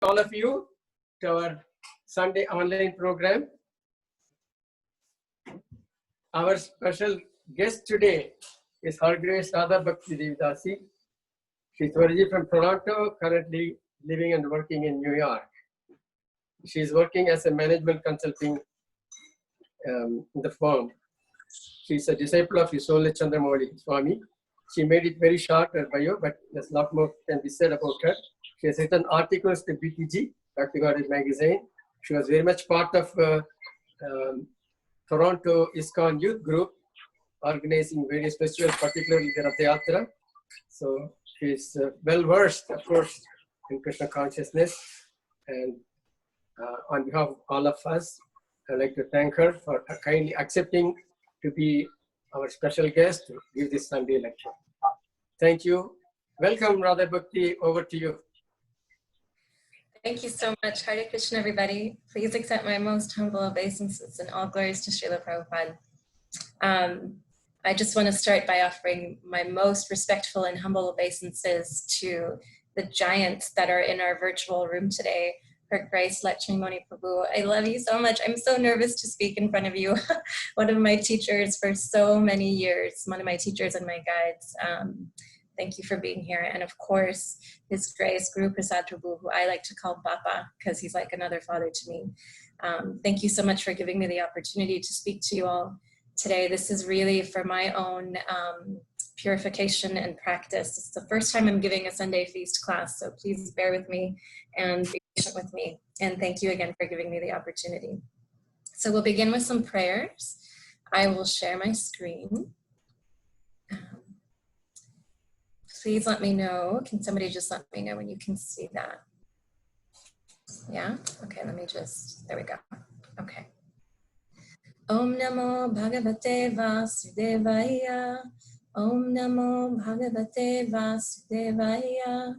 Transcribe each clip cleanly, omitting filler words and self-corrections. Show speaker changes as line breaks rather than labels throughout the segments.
all of you to our Sunday online program. Our special guest today is Her Grace Radhabhakti Devi Dasi. She's originally from Toronto, currently living and working in New York. She's working as a management consulting in the firm. She's a disciple of His Holiness Chandramouli Swami. She made it very short, her bio, but there's a lot more can be said about her. She has written articles to BTG, Bhakti Goddess magazine. She was very much part of Toronto ISKCON youth group, organizing various festivals, particularly the Rath Yatra. So she's well versed, of course, in Krishna consciousness. And on behalf of all of us, I'd like to thank her for kindly accepting to be our special guest to give this Sunday lecture. Thank you. Welcome, Radhabhakti. Over to you.
Thank you so much. Hare Krishna, everybody. Please accept my most humble obeisances and all glories to Srila Prabhupada. I just want to start by offering my most respectful and humble obeisances to the giants that are in our virtual room today. Her Grace Lakshmi Moni Prabhu, I love you so much. I'm so nervous to speak in front of you. One of my teachers for so many years, one of my teachers and my guides. Thank you for being here. And of course, His Grace Guru Prasad Prabhu, who I like to call Bappa, because he's like another father to me. Thank you so much for giving me the opportunity to speak to you all today. This is really for my own purification and practice. It's the first time I'm giving a Sunday feast class, so please bear with me and be patient with me. And thank you again for giving me the opportunity. So we'll begin with some prayers. I will share my screen. Please let me know. Can somebody just let me know when you can see that? Yeah? Okay, let me just, there we go. Okay. Om Namo Bhagavate Vasudevaya. Om Namo Bhagavate Vasudevaya.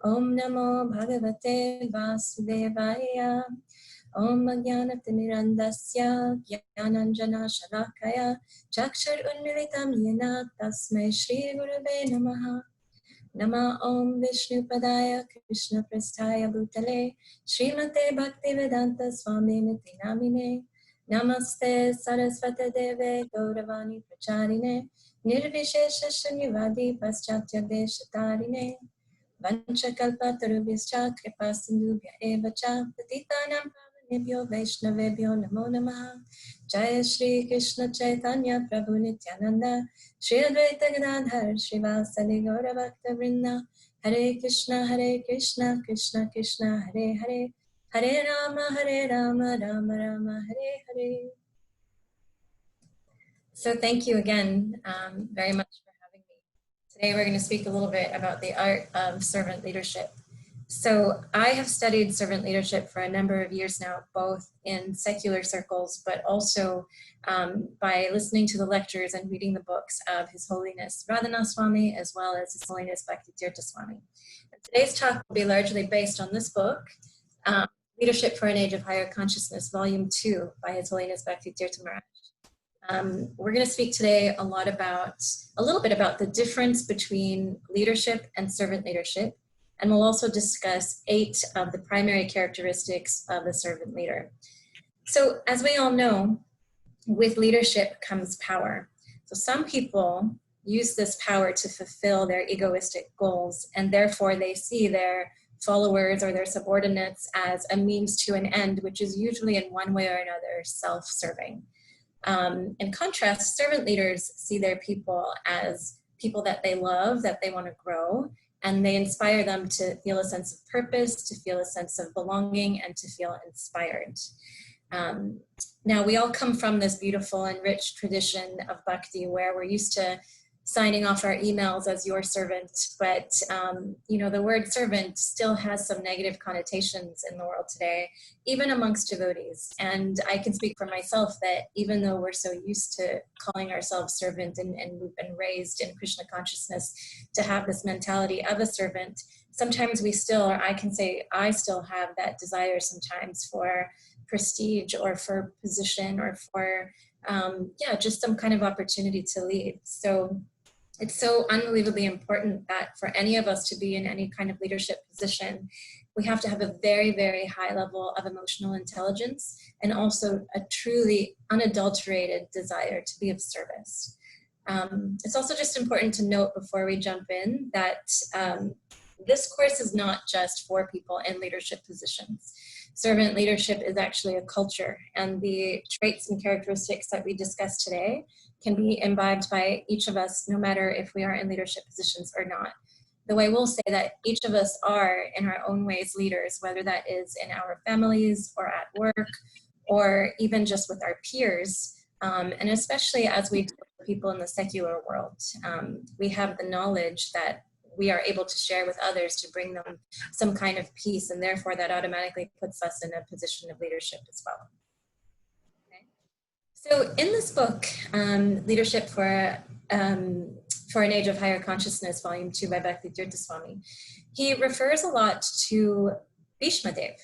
Om Namo Bhagavate Vasudevaya. Om Jnanatirmirandasya Jnananjana Shalakaya Chakshar Unmilitam Yena Tasmai Shri Gurave Namaha. Nama Om Vishnu Padaya Krishna Prasthaya Bhutale Srimate Bhaktivedanta Swami Niti Namine. Namaste Sarasvata Deve Gauravani Pracharine Nirvishesha Shanyavadi Paschatya Deshatarine Vanchakalpa Tarubhischa Kripa Sindhubhya Evacha Patitanam Pavanebhyo Vaishnavebhyo Namo Namaha. Jaya Shri Krishna Chaitanya Prabhu Nityananda Shri Advaita Gadadhar Srivasadi Gaura Bhakta Vrinda. Hare Krishna Krishna Krishna Hare Hare Hare Rama Rama Rama Hare Hare. So thank you again very much for having me. Today we're going to speak a little bit about the art of servant leadership. So I have studied servant leadership for a number of years now, both in secular circles, but also by listening to the lectures and reading the books of His Holiness Radhanath Swami, as well as His Holiness Bhakti Tirtha Swami. And today's talk will be largely based on this book, Leadership for an Age of Higher Consciousness, Volume 2 by His Holiness Bhakti Tirtha Maharaj. We're going to speak today a little bit about the difference between leadership and servant leadership. And we'll also discuss 8 of the primary characteristics of the servant leader. So as we all know, with leadership comes power. So some people use this power to fulfill their egoistic goals, and therefore they see their followers or their subordinates as a means to an end, which is usually in one way or another self-serving. In contrast, servant leaders see their people as people that they love, that they want to grow, and they inspire them to feel a sense of purpose, to feel a sense of belonging, and to feel inspired. Now, we all come from this beautiful and rich tradition of bhakti where we're used to signing off our emails as your servant, but the word servant still has some negative connotations in the world today, even amongst devotees. And I can speak for myself that even though we're so used to calling ourselves servant and we've been raised in Krishna consciousness to have this mentality of a servant, sometimes we still, or I can say I still have that desire sometimes for prestige or for position or for just some kind of opportunity to lead. So it's so unbelievably important that for any of us to be in any kind of leadership position, we have to have a very, very high level of emotional intelligence and also a truly unadulterated desire to be of service. It's also just important to note before we jump in that this course is not just for people in leadership positions. Servant leadership is actually a culture, and the traits and characteristics that we discussed today can be imbibed by each of us, no matter if we are in leadership positions or not. Though I will say that each of us are, in our own ways, leaders, whether that is in our families or at work, or even just with our peers, and especially as we deal with people in the secular world. We have the knowledge that we are able to share with others to bring them some kind of peace, and therefore that automatically puts us in a position of leadership as well. Okay. So in this book, Leadership for an Age of Higher Consciousness, Volume 2 by Bhakti Tirtha Swami, he refers a lot to Bhishma Dev.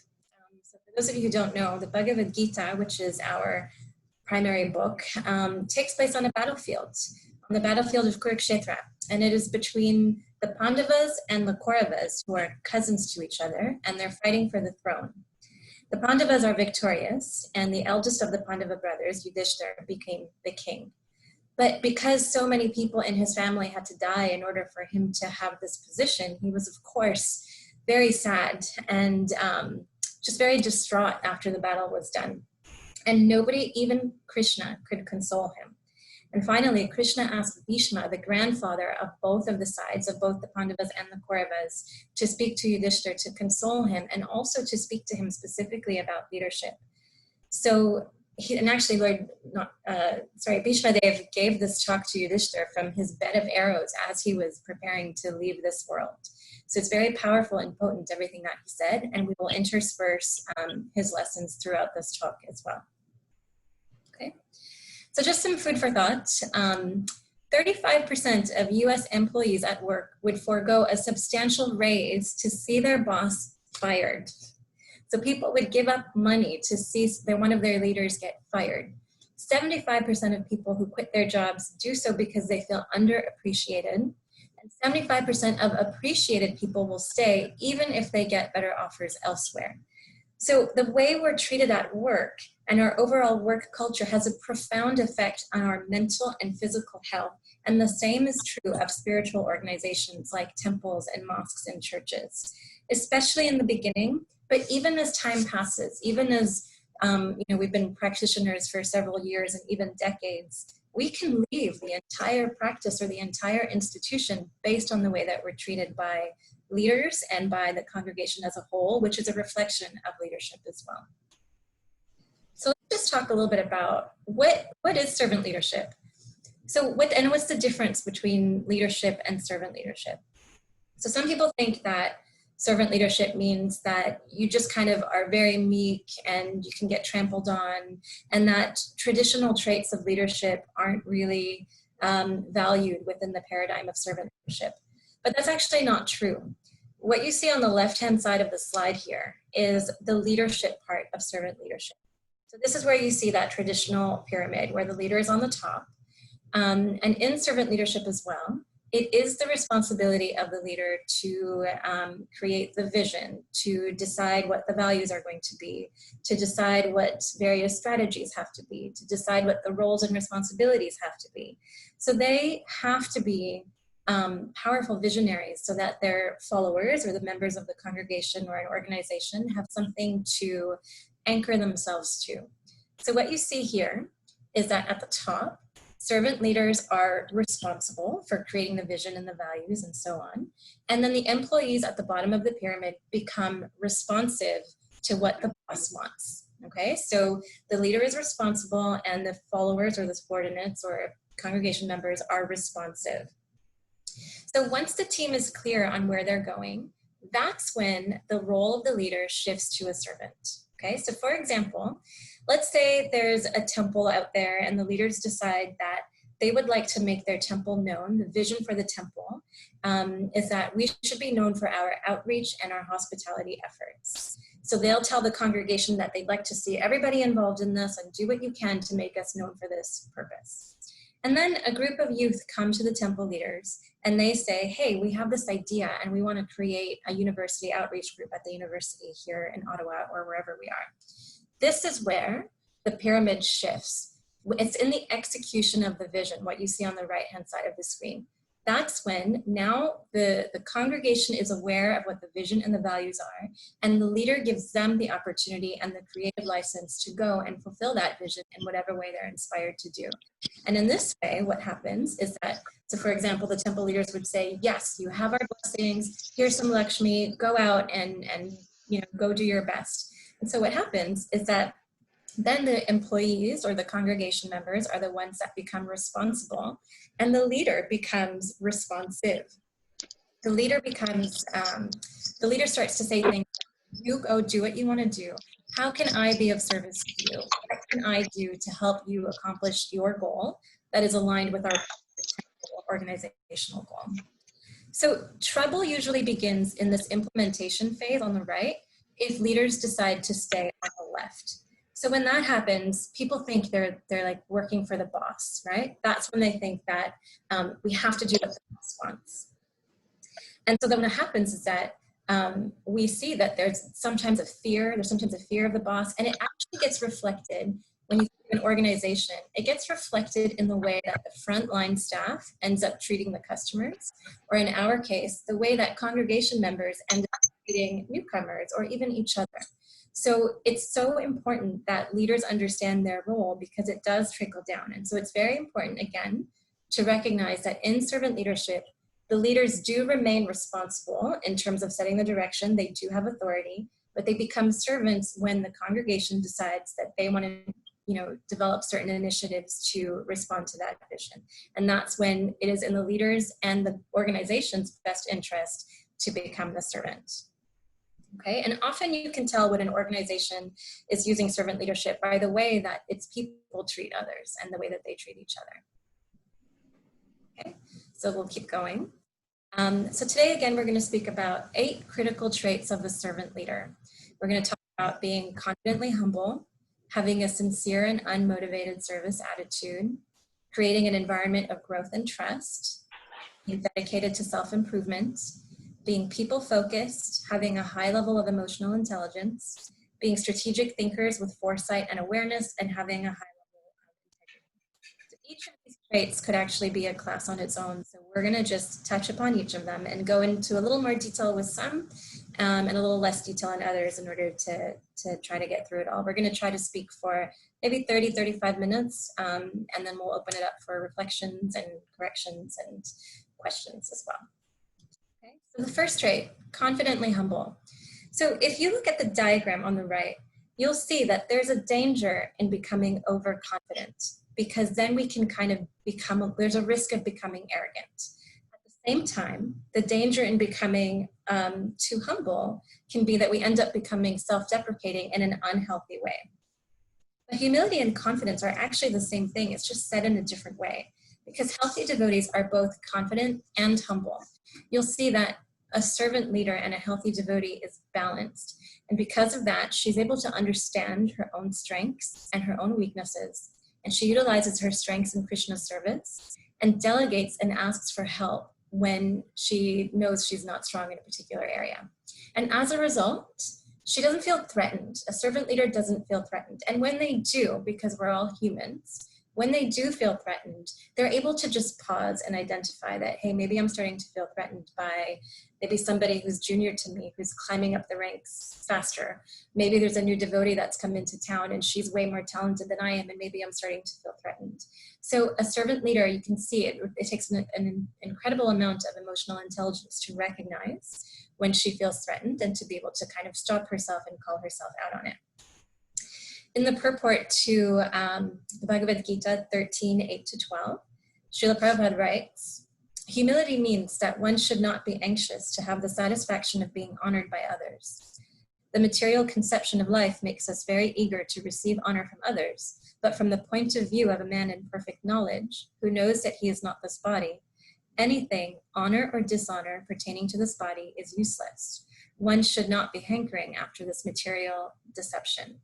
So for those of you who don't know, the Bhagavad Gita, which is our primary book, takes place on a battlefield, on the battlefield of Kurukshetra, and it is between the Pandavas and the Kauravas, who are cousins to each other, and they're fighting for the throne. The Pandavas are victorious, and the eldest of the Pandava brothers, Yudhishthira, became the king. But because so many people in his family had to die in order for him to have this position, he was, of course, very sad and just very distraught after the battle was done. And nobody, even Krishna, could console him. And finally, Krishna asked Bhishma, the grandfather of both of the sides, of both the Pandavas and the Kauravas, to speak to Yudhishthira to console him, and also to speak to him specifically about leadership. So, Bhishma Dev gave this talk to Yudhishthira from his bed of arrows as he was preparing to leave this world. So it's very powerful and potent, everything that he said, and we will intersperse his lessons throughout this talk as well. Okay. So just some food for thought. 35% of US employees at work would forego a substantial raise to see their boss fired. So people would give up money to see one of their leaders get fired. 75% of people who quit their jobs do so because they feel underappreciated. And 75% of appreciated people will stay even if they get better offers elsewhere. So the way we're treated at work and our overall work culture has a profound effect on our mental and physical health. And the same is true of spiritual organizations like temples and mosques and churches, especially in the beginning. But even as time passes, even as we've been practitioners for several years and even decades, we can leave the entire practice or the entire institution based on the way that we're treated by leaders and by the congregation as a whole, which is a reflection of leadership as well. So let's just talk a little bit about what is servant leadership. So what's the difference between leadership and servant leadership? So some people think that servant leadership means that you just kind of are very meek and you can get trampled on, and that traditional traits of leadership aren't really valued within the paradigm of servant leadership. But that's actually not true. What you see on the left-hand side of the slide here is the leadership part of servant leadership. So this is where you see that traditional pyramid where the leader is on the top. And in servant leadership as well, it is the responsibility of the leader to create the vision, to decide what the values are going to be, to decide what various strategies have to be, to decide what the roles and responsibilities have to be. So they have to be powerful visionaries so that their followers or the members of the congregation or an organization have something to anchor themselves to. So what you see here is that at the top, servant leaders are responsible for creating the vision and the values and so on. And then the employees at the bottom of the pyramid become responsive to what the boss wants. Okay, so the leader is responsible and the followers or the subordinates or congregation members are responsive. So once the team is clear on where they're going, that's when the role of the leader shifts to a servant. Okay, so for example, let's say there's a temple out there and the leaders decide that they would like to make their temple known. The vision for the temple is that we should be known for our outreach and our hospitality efforts. So they'll tell the congregation that they'd like to see everybody involved in this and do what you can to make us known for this purpose. And then a group of youth come to the temple leaders and they say, hey, we have this idea and we want to create a university outreach group at the university here in Ottawa or wherever we are. This is where the pyramid shifts. It's in the execution of the vision, what you see on the right-hand side of the screen. That's when now the congregation is aware of what the vision and the values are, and the leader gives them the opportunity and the creative license to go and fulfill that vision in whatever way they're inspired to do. And in this way, what happens is that, so for example, the temple leaders would say, yes, you have our blessings, here's some Lakshmi, go out and go do your best. And so what happens is that then the employees or the congregation members are the ones that become responsible, and the leader becomes responsive. The leader starts to say things, you go do what you want to do. How can I be of service to you? What can I do to help you accomplish your goal that is aligned with our organizational goal? So trouble usually begins in this implementation phase on the right if leaders decide to stay on the left. So when that happens, people think they're like working for the boss, right? That's when they think that we have to do what the boss wants. And so then what happens is that we see that there's sometimes a fear of the boss, and it actually gets reflected when you see an organization. It gets reflected in the way that the frontline staff ends up treating the customers, or in our case, the way that congregation members end up treating newcomers or even each other. So it's so important that leaders understand their role because it does trickle down. And so it's very important, again, to recognize that in servant leadership, the leaders do remain responsible in terms of setting the direction. They do have authority, but they become servants when the congregation decides that they want to develop certain initiatives to respond to that vision. And that's when it is in the leaders and the organization's best interest to become the servant. Okay, and often you can tell when an organization is using servant leadership by the way that its people treat others and the way that they treat each other. Okay, so we'll keep going. So today, again, we're going to speak about 8 critical traits of the servant leader. We're going to talk about being confidently humble, having a sincere and unmotivated service attitude, creating an environment of growth and trust, being dedicated to self-improvement, being people-focused, having a high level of emotional intelligence, being strategic thinkers with foresight and awareness, and having a high level of integrity. So each of these traits could actually be a class on its own. So we're going to just touch upon each of them and go into a little more detail with some and a little less detail in others in order to try to get through it all. We're going to try to speak for maybe 30, 35 minutes, and then we'll open it up for reflections and corrections and questions as well. Okay, so the first trait, confidently humble. So if you look at the diagram on the right, you'll see that there's a danger in becoming overconfident, because then we can kind of there's a risk of becoming arrogant. At the same time, the danger in becoming too humble can be that we end up becoming self-deprecating in an unhealthy way. But humility and confidence are actually the same thing. It's just said in a different way, because healthy devotees are both confident and humble. You'll see that a servant leader and a healthy devotee is balanced. And because of that, she's able to understand her own strengths and her own weaknesses. And she utilizes her strengths in Krishna's service and delegates and asks for help when she knows she's not strong in a particular area. And as a result, she doesn't feel threatened. A servant leader doesn't feel threatened. And when they do, because we're all humans, when they do feel threatened, they're able to just pause and identify that, hey, maybe I'm starting to feel threatened by maybe somebody who's junior to me, who's climbing up the ranks faster. Maybe there's a new devotee that's come into town and she's way more talented than I am, and maybe I'm starting to feel threatened. So a servant leader, you can see it takes an incredible amount of emotional intelligence to recognize when she feels threatened and to be able to kind of stop herself and call herself out on it. In the purport to the Bhagavad Gita 13:8-12, Srila Prabhupada writes, humility means that one should not be anxious to have the satisfaction of being honored by others. The material conception of life makes us very eager to receive honor from others, but from the point of view of a man in perfect knowledge, who knows that he is not this body, anything, honor or dishonor, pertaining to this body is useless. One should not be hankering after this material deception.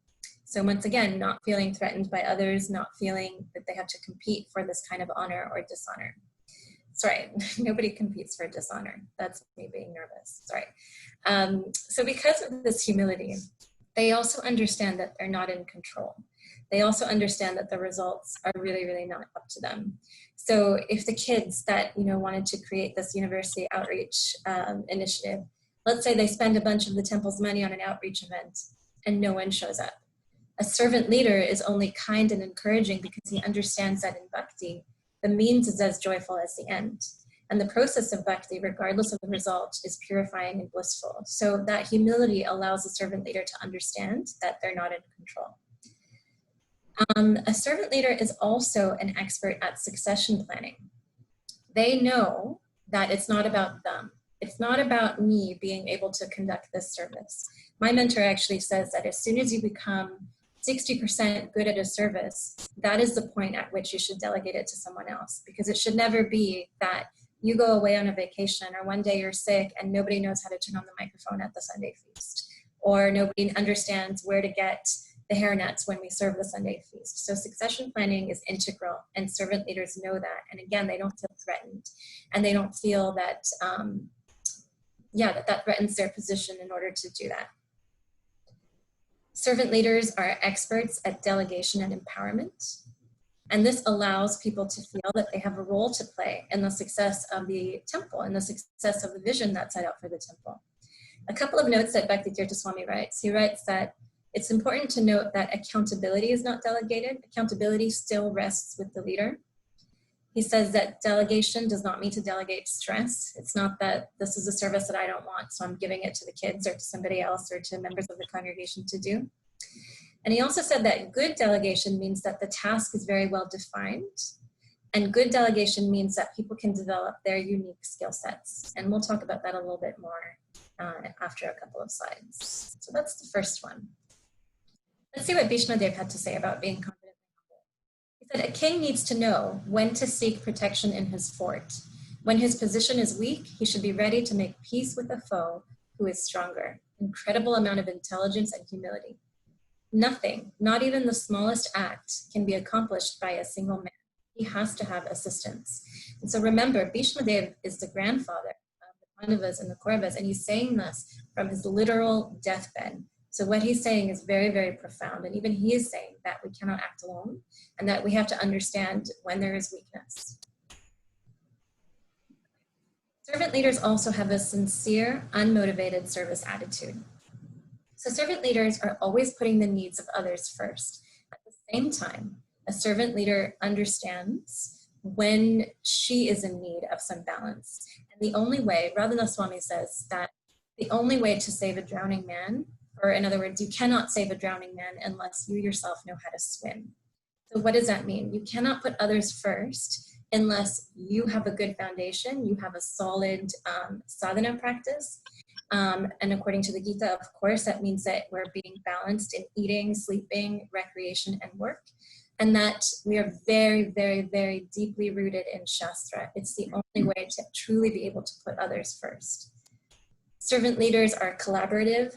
So once again, not feeling threatened by others, not feeling that they have to compete for this kind of honor or dishonor. Sorry, nobody competes for dishonor. That's me being nervous, sorry. So because of this humility, they also understand that they're not in control. They also understand that the results are really, really not up to them. So if the kids that, wanted to create this university outreach initiative, let's say they spend a bunch of the temple's money on an outreach event and no one shows up. A servant leader is only kind and encouraging because he understands that in bhakti, the means is as joyful as the end. And the process of bhakti, regardless of the result, is purifying and blissful. So that humility allows a servant leader to understand that they're not in control. A servant leader is also an expert at succession planning. They know that it's not about them. It's not about me being able to conduct this service. My mentor actually says that as soon as you become 60% good at a service, that is the point at which you should delegate it to someone else, because it should never be that you go away on a vacation or one day you're sick and nobody knows how to turn on the microphone at the Sunday feast, or nobody understands where to get the hairnets when we serve the Sunday feast. So succession planning is integral, and servant leaders know that. And again, they don't feel threatened, and they don't feel that, that threatens their position in order to do that. Servant leaders are experts at delegation and empowerment. And this allows people to feel that they have a role to play in the success of the temple and the success of the vision that's set out for the temple. A couple of notes that Bhakti Tirtha Swami writes. He writes that it's important to note that accountability is not delegated. Accountability still rests with the leader. He says that delegation does not mean to delegate stress. It's not that this is a service that I don't want, so I'm giving it to the kids or to somebody else or to members of the congregation to do. And he also said that good delegation means that the task is very well defined. And good delegation means that people can develop their unique skill sets. And we'll talk about that a little bit more after a couple of slides. So that's the first one. Let's see what Bhishma Dev had to say about being confidently humble. He said, a king needs to know when to seek protection in his fort. When his position is weak, he should be ready to make peace with a foe who is stronger. Incredible amount of intelligence and humility. Nothing, not even the smallest act, can be accomplished by a single man. He has to have assistance. And so remember, Bhishma Dev is the grandfather of the Pandavas and the Kauravas, and he's saying this from his literal deathbed. So what he's saying is very, very profound. And even he is saying that we cannot act alone and that we have to understand when there is weakness. Servant leaders also have a sincere, unmotivated service attitude. So servant leaders are always putting the needs of others first. At the same time, a servant leader understands when she is in need of some balance. And the only way, Radhabhakti Swami says that the only way to save a drowning man, or in other words, you cannot save a drowning man unless you yourself know how to swim. So what does that mean? You cannot put others first unless you have a good foundation, you have a solid sadhana practice. And according to the Gita, of course, that means that we're being balanced in eating, sleeping, recreation, and work. And that we are very, very, very deeply rooted in Shastra. It's the only way to truly be able to put others first. Servant leaders are collaborative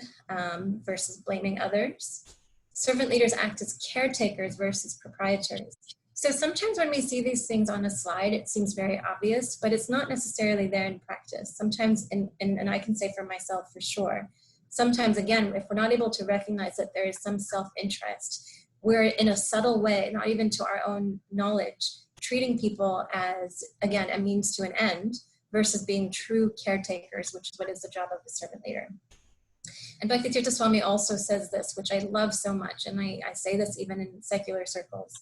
versus blaming others. Servant leaders act as caretakers versus proprietaries. So sometimes when we see these things on a slide, it seems very obvious, but it's not necessarily there in practice. Sometimes, and I can say for myself for sure, sometimes again, if we're not able to recognize that there is some self-interest, we're in a subtle way, not even to our own knowledge, treating people as, again, a means to an end versus being true caretakers, which is what is the job of the servant leader. And Bhakti Tirtha Swami also says this, which I love so much, and I say this even in secular circles,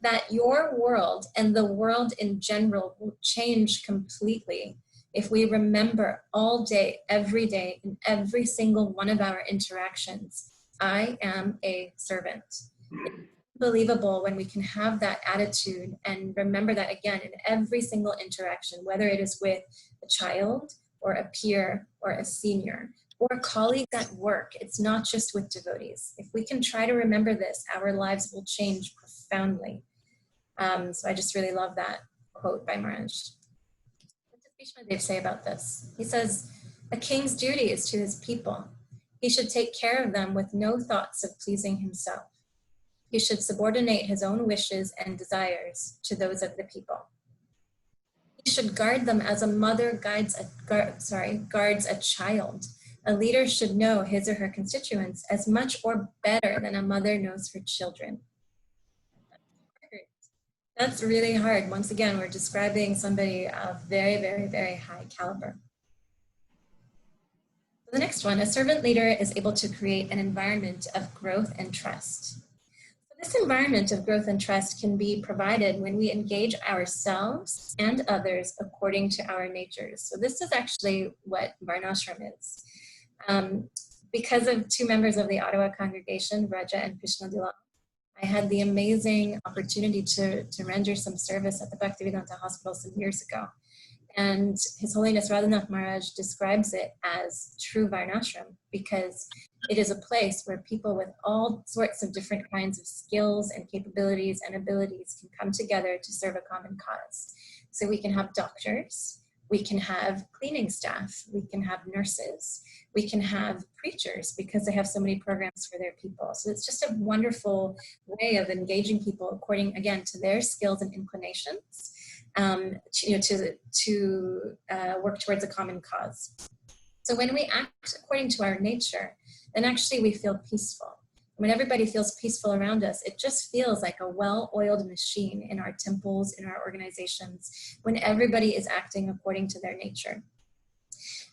that your world and the world in general will change completely if we remember all day, every day, in every single one of our interactions, I am a servant. It's unbelievable when we can have that attitude and remember that again in every single interaction, whether it is with a child or a peer or a senior or colleagues at work. It's not just with devotees. If we can try to remember this, our lives will change profoundly. So I just really love that quote by Maharaj. What does Bhishma Dev say about this? He says, a king's duty is to his people. He should take care of them with no thoughts of pleasing himself. He should subordinate his own wishes and desires to those of the people. He should guard them as a mother guards a child. A leader should know his or her constituents as much or better than a mother knows her children. That's really hard. Once again, we're describing somebody of very, very, very high caliber. The next one, a servant leader is able to create an environment of growth and trust. This environment of growth and trust can be provided when we engage ourselves and others according to our natures. So this is actually what Varnashram is. Because of two members of the Ottawa congregation, Raja and Krishna Dilal, I had the amazing opportunity to render some service at the Bhaktivedanta Hospital some years ago. And His Holiness Radhanath Maharaj describes it as true Varnashram because it is a place where people with all sorts of different kinds of skills and capabilities and abilities can come together to serve a common cause. So we can have doctors, we can have cleaning staff, we can have nurses, we can have preachers because they have so many programs for their people. So it's just a wonderful way of engaging people according, again, to their skills and inclinations. To work towards a common cause. So when we act according to our nature, then actually we feel peaceful. When everybody feels peaceful around us, it just feels like a well-oiled machine in our temples, in our organizations, when everybody is acting according to their nature.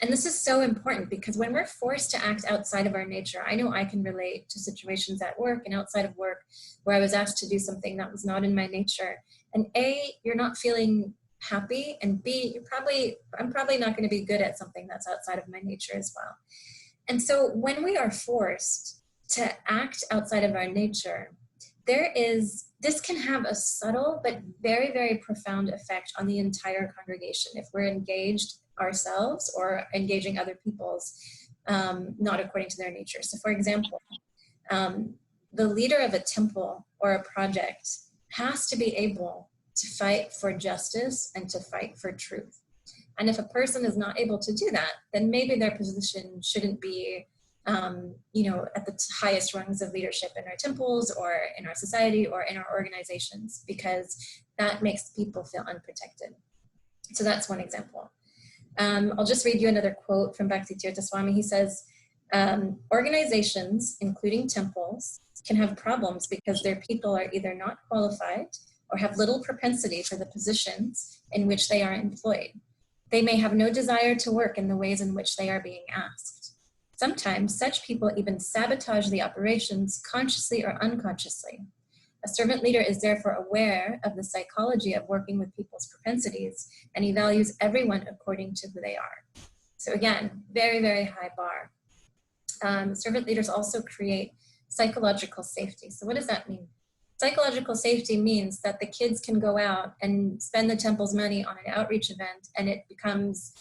And this is so important because when we're forced to act outside of our nature, I know I can relate to situations at work and outside of work where I was asked to do something that was not in my nature. And A, you're not feeling happy, and B, I'm probably not going to be good at something that's outside of my nature as well. And so when we are forced to act outside of our nature, this can have a subtle but very, very profound effect on the entire congregation if we're engaged ourselves or engaging other people's not according to their nature. So for example, the leader of a temple or a project has to be able to fight for justice and to fight for truth. And if a person is not able to do that, then maybe their position shouldn't be at the highest rungs of leadership in our temples or in our society or in our organizations, because that makes people feel unprotected. So that's one example. I'll just read you another quote from Bhakti Tirtha Swami. He says, organizations, including temples, can have problems because their people are either not qualified or have little propensity for the positions in which they are employed. They may have no desire to work in the ways in which they are being asked. Sometimes such people even sabotage the operations consciously or unconsciously. A servant leader is therefore aware of the psychology of working with people's propensities, and he values everyone according to who they are. So again, very, very high bar. Servant leaders also create psychological safety. So what does that mean? Psychological safety means that the kids can go out and spend the temple's money on an outreach event, and it becomes,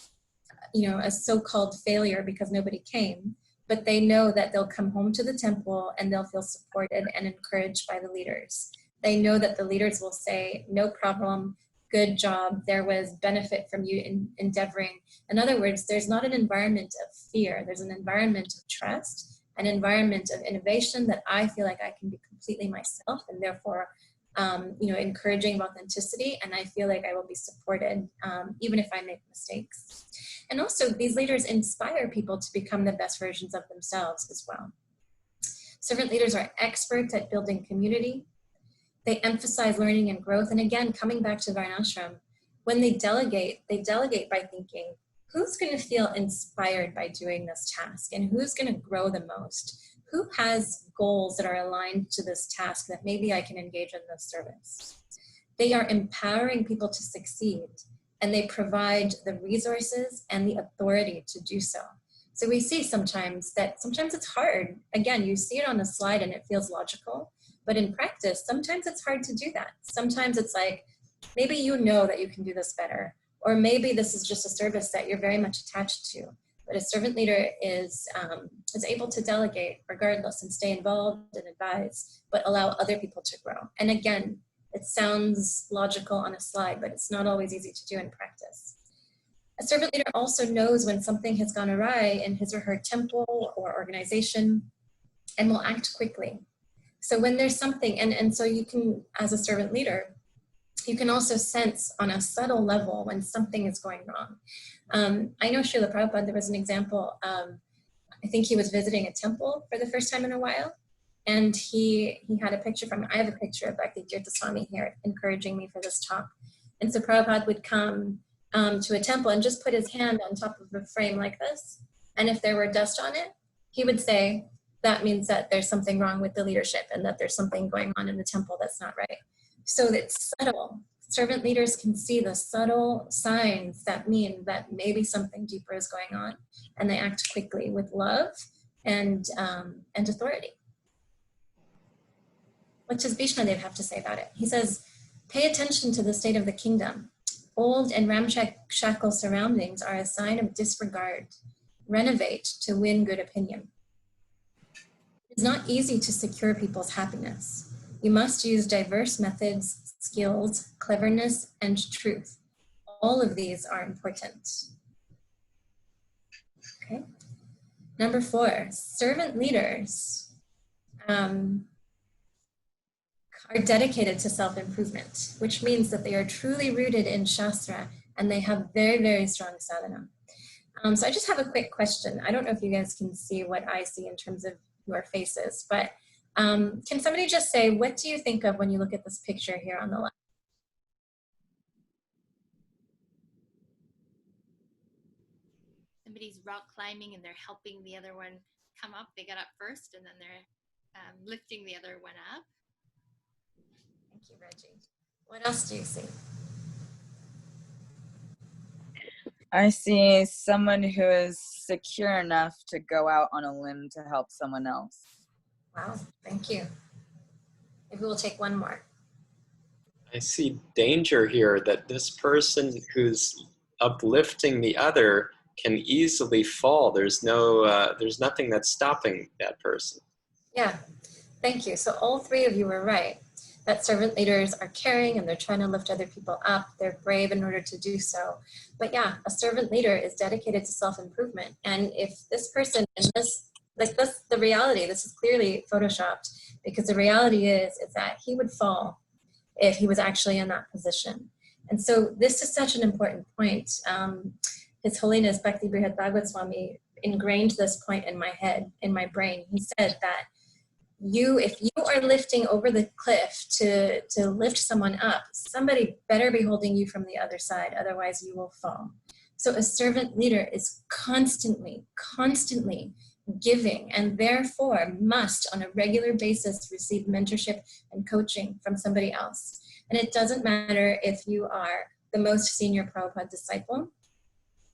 a so-called failure because nobody came. But they know that they'll come home to the temple and they'll feel supported and encouraged by the leaders. They know that the leaders will say, no problem, good job, there was benefit from you in endeavoring. In other words, there's not an environment of fear, there's an environment of trust, an environment of innovation that I feel like I can be completely myself, and therefore, encouraging of authenticity, and I feel like I will be supported even if I make mistakes. And also, these leaders inspire people to become the best versions of themselves as well. Servant leaders are experts at building community. They emphasize learning and growth. And again, coming back to Varnashram, when they delegate by thinking, who's going to feel inspired by doing this task? And who's going to grow the most? Who has goals that are aligned to this task that maybe I can engage in this service? They are empowering people to succeed, and they provide the resources and the authority to do so. So we see sometimes it's hard. Again, you see it on a slide and it feels logical, but in practice, sometimes it's hard to do that. Sometimes it's like, maybe you know that you can do this better, or maybe this is just a service that you're very much attached to. But a servant leader is able to delegate regardless and stay involved and advise, but allow other people to grow. And again, it sounds logical on a slide, but it's not always easy to do in practice. A servant leader also knows when something has gone awry in his or her temple or organization and will act quickly. So when there's something, and so you can, as a servant leader, you can also sense on a subtle level when something is going wrong. I know Srila Prabhupada, there was an example, I think he was visiting a temple for the first time in a while, and he had a picture from, I have a picture of Bhakti Tirtha Swami here encouraging me for this talk. And so Prabhupada would come to a temple and just put his hand on top of a frame like this. And if there were dust on it, he would say, that means that there's something wrong with the leadership and that there's something going on in the temple that's not right. So it's subtle. Servant leaders can see the subtle signs that mean that maybe something deeper is going on, and they act quickly with love and authority. What does Bhishmadev have to say about it? He says, pay attention to the state of the kingdom. Old and ramshackle surroundings are a sign of disregard. Renovate to win good opinion. It's not easy to secure people's happiness. You must use diverse methods, skills, cleverness, and truth. All of these are important. Okay. Number 4, servant leaders are dedicated to self-improvement, which means that they are truly rooted in Shastra and they have very, very strong sadhana. So I just have a quick question. I don't know if you guys can see what I see in terms of your faces, but can somebody just say, what do you think of when you look at this picture here on the left?
Somebody's rock climbing and they're helping the other one come up. They got up first and then they're lifting the other one up.
Thank you, Reggie. What else do you see?
I see someone who is secure enough to go out on a limb to help someone else.
Wow, thank you. Maybe we'll take one more.
I see danger here that this person who's uplifting the other can easily fall. There's nothing that's stopping that person.
Yeah, thank you. So all 3 of you were right, that servant leaders are caring and they're trying to lift other people up. They're brave in order to do so. But yeah, a servant leader is dedicated to self-improvement. And if this person in this, like this, the reality, this is clearly photoshopped, because the reality is that he would fall if he was actually in that position. And so this is such an important point. His Holiness Bhakti Brihad Bhagavad Swami ingrained this point in my head, in my brain. He said that if you are lifting over the cliff to lift someone up, somebody better be holding you from the other side, otherwise you will fall. So a servant leader is constantly giving, and therefore must on a regular basis receive mentorship and coaching from somebody else. And it doesn't matter if you are the most senior Prabhupada disciple.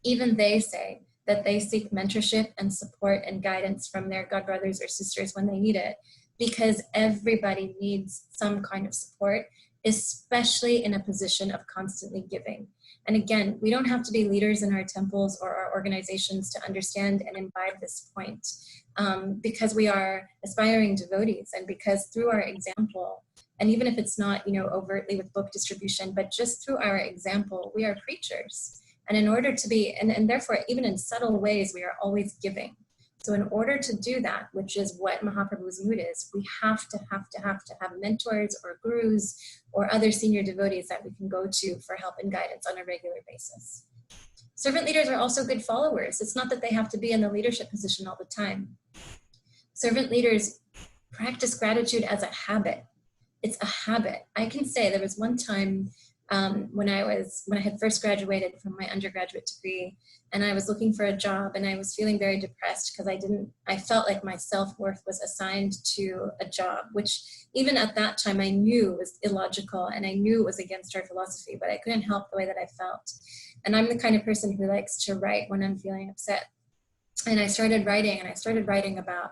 Even they say that they seek mentorship and support and guidance from their god brothers or sisters when they need it, because everybody needs some kind of support, especially in a position of constantly giving. And again, we don't have to be leaders in our temples or our organizations to understand and imbibe this point, because we are aspiring devotees, and because through our example, and even if it's not, overtly with book distribution, but just through our example, we are preachers. And in order to be, and therefore, even in subtle ways, we are always giving. So in order to do that, which is what Mahaprabhu's mood is, we have to have mentors or gurus or other senior devotees that we can go to for help and guidance on a regular basis. Servant leaders are also good followers. It's not that they have to be in the leadership position all the time. Servant leaders practice gratitude as a habit. It's a habit. I can say there was one time when I had first graduated from my undergraduate degree, and I was looking for a job, and I was feeling very depressed because I felt like my self-worth was assigned to a job, which even at that time I knew was illogical, and I knew it was against our philosophy, but I couldn't help the way that I felt. And I'm the kind of person who likes to write when I'm feeling upset. And I started writing about,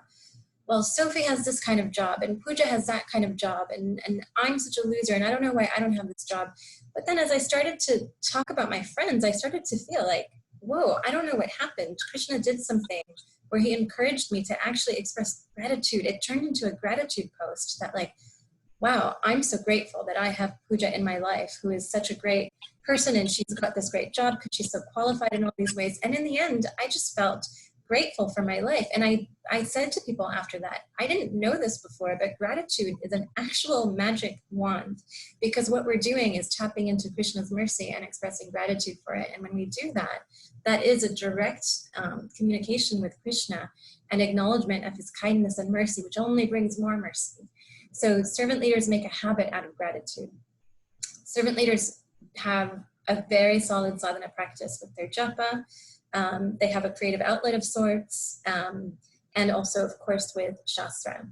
well, Sophie has this kind of job, and Pooja has that kind of job, and I'm such a loser, and I don't know why I don't have this job. But then as I started to talk about my friends, I started to feel like, whoa, I don't know what happened. Krishna did something where he encouraged me to actually express gratitude. It turned into a gratitude post that like, wow, I'm so grateful that I have Pooja in my life, who is such a great person, and she's got this great job because she's so qualified in all these ways. And in the end, I just felt grateful for my life. And I said to people after that, I didn't know this before, but gratitude is an actual magic wand, because what we're doing is tapping into Krishna's mercy and expressing gratitude for it. And when we do that, that is a direct communication with Krishna and acknowledgement of his kindness and mercy, which only brings more mercy. So servant leaders make a habit out of gratitude. Servant leaders have a very solid sadhana practice with their japa. They have a creative outlet of sorts, and also, of course, with Shastra.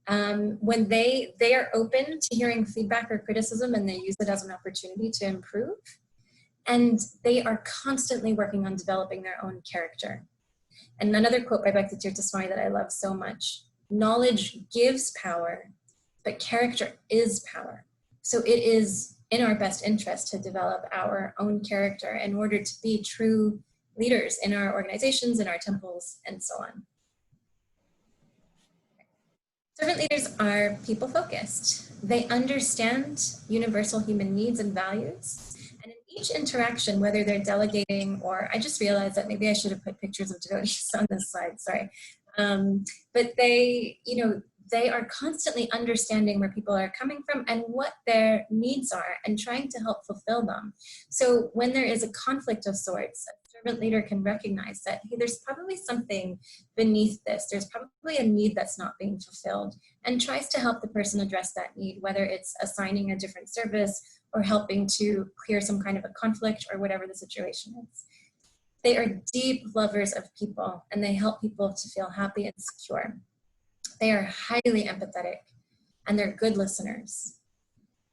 When they are open to hearing feedback or criticism, and they use it as an opportunity to improve, and they are constantly working on developing their own character. And another quote by Bhakti-tirtha Swami that I love so much: knowledge gives power, but character is power. So it is in our best interest to develop our own character in order to be true leaders in our organizations, in our temples, and so on. Servant leaders are people-focused. They understand universal human needs and values. And in each interaction, whether they're delegating or, I just realized that maybe I should have put pictures of devotees on this slide, sorry. But they, they are constantly understanding where people are coming from and what their needs are and trying to help fulfill them. So when there is a conflict of sorts, a servant leader can recognize that, hey, there's probably something beneath this. There's probably a need that's not being fulfilled, and tries to help the person address that need, whether it's assigning a different service or helping to clear some kind of a conflict or whatever the situation is. They are deep lovers of people, and they help people to feel happy and secure. They are highly empathetic, and they're good listeners.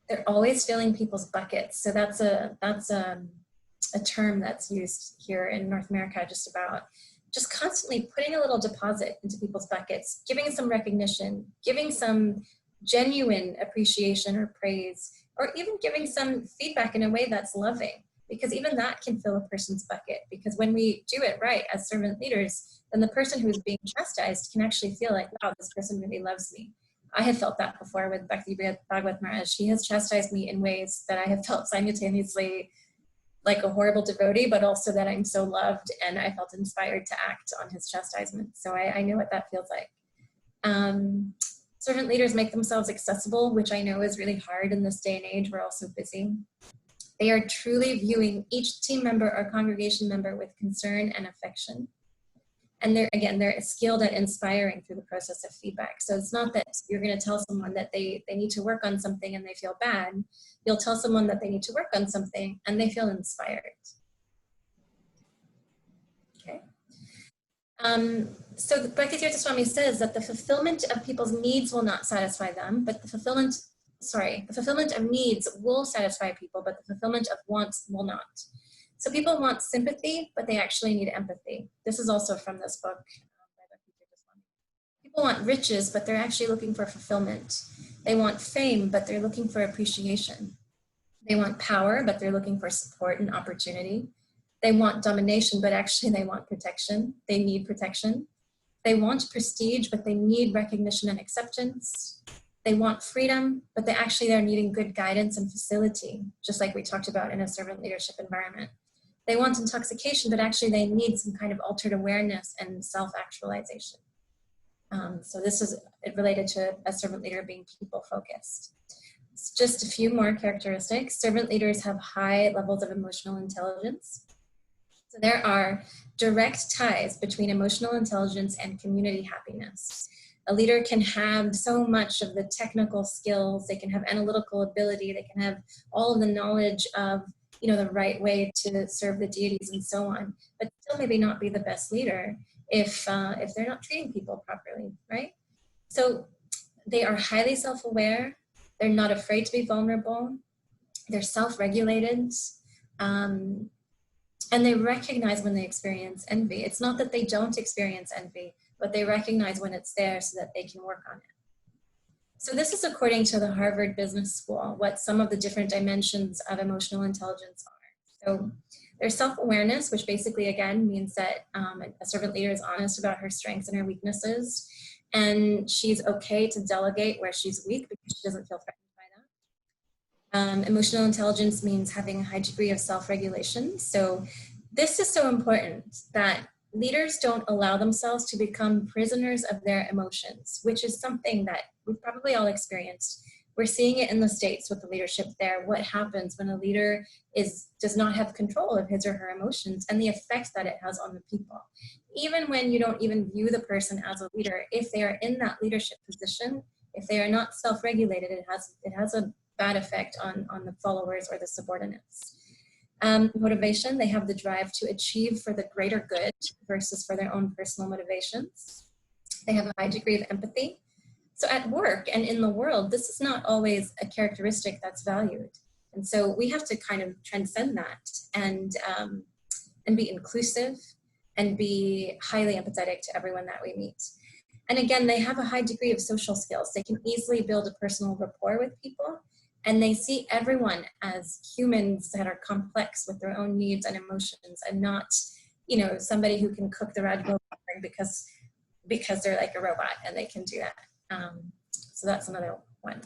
They're always filling people's buckets. So that's a term that's used here in North America, just constantly putting a little deposit into people's buckets, giving some recognition, giving some genuine appreciation or praise, or even giving some feedback in a way that's loving, because even that can fill a person's bucket. Because when we do it right as servant leaders, then the person who is being chastised can actually feel like, wow, this person really loves me. I have felt that before with Bhakti Bhagwat Maharaj. She has chastised me in ways that I have felt simultaneously like a horrible devotee, but also that I'm so loved, and I felt inspired to act on his chastisement. So I know what that feels like. Servant leaders make themselves accessible, which I know is really hard in this day and age. We're all so busy. They are truly viewing each team member or congregation member with concern and affection. And they're skilled at inspiring through the process of feedback. So it's not that you're going to tell someone that they need to work on something and they feel bad. You'll tell someone that they need to work on something and they feel inspired. Okay. So the Bhakti-tirtha Swami says that the fulfillment of people's needs will not satisfy them, but the fulfillment of needs will satisfy people, but the fulfillment of wants will not. So people want sympathy, but they actually need empathy. This is also from this book by Bhakti-tirtha Swami. People want riches, but they're actually looking for fulfillment. They want fame, but they're looking for appreciation. They want power, but they're looking for support and opportunity. They want domination, but actually they want protection. They need protection. They want prestige, but they need recognition and acceptance. They want freedom, but they're needing good guidance and facility, just like we talked about in a servant leadership environment. They want intoxication, but actually they need some kind of altered awareness and self-actualization. So this is related to a servant leader being people-focused. Just a few more characteristics. Servant leaders have high levels of emotional intelligence. So there are direct ties between emotional intelligence and community happiness. A leader can have so much of the technical skills, they can have analytical ability, they can have all of the knowledge of the right way to serve the deities and so on, but still maybe not be the best leader if they're not treating people properly, right? So they are highly self-aware, they're not afraid to be vulnerable, they're self-regulated, and they recognize when they experience envy. It's not that they don't experience envy, but they recognize when it's there so that they can work on it. So this is according to the Harvard Business School, what some of the different dimensions of emotional intelligence are. So there's self-awareness, which basically, again, means that a servant leader is honest about her strengths and her weaknesses, and she's okay to delegate where she's weak because she doesn't feel threatened by that. Emotional intelligence means having a high degree of self-regulation. So this is so important that leaders don't allow themselves to become prisoners of their emotions, which is something that we've probably all experienced. We're seeing it in the States with the leadership there. What happens when a leader does not have control of his or her emotions and the effect that it has on the people. Even when you don't even view the person as a leader, if they are in that leadership position, if they are not self-regulated, it has a bad effect on the followers or the subordinates. Motivation, they have the drive to achieve for the greater good versus for their own personal motivations. They have a high degree of empathy. So at work and in the world, this is not always a characteristic that's valued. And so we have to kind of transcend that and be inclusive and be highly empathetic to everyone that we meet. And again, they have a high degree of social skills. They can easily build a personal rapport with people, and they see everyone as humans that are complex with their own needs and emotions, and not, somebody who can cook the Radhabhakti because they're like a robot and they can do that. So that's another one.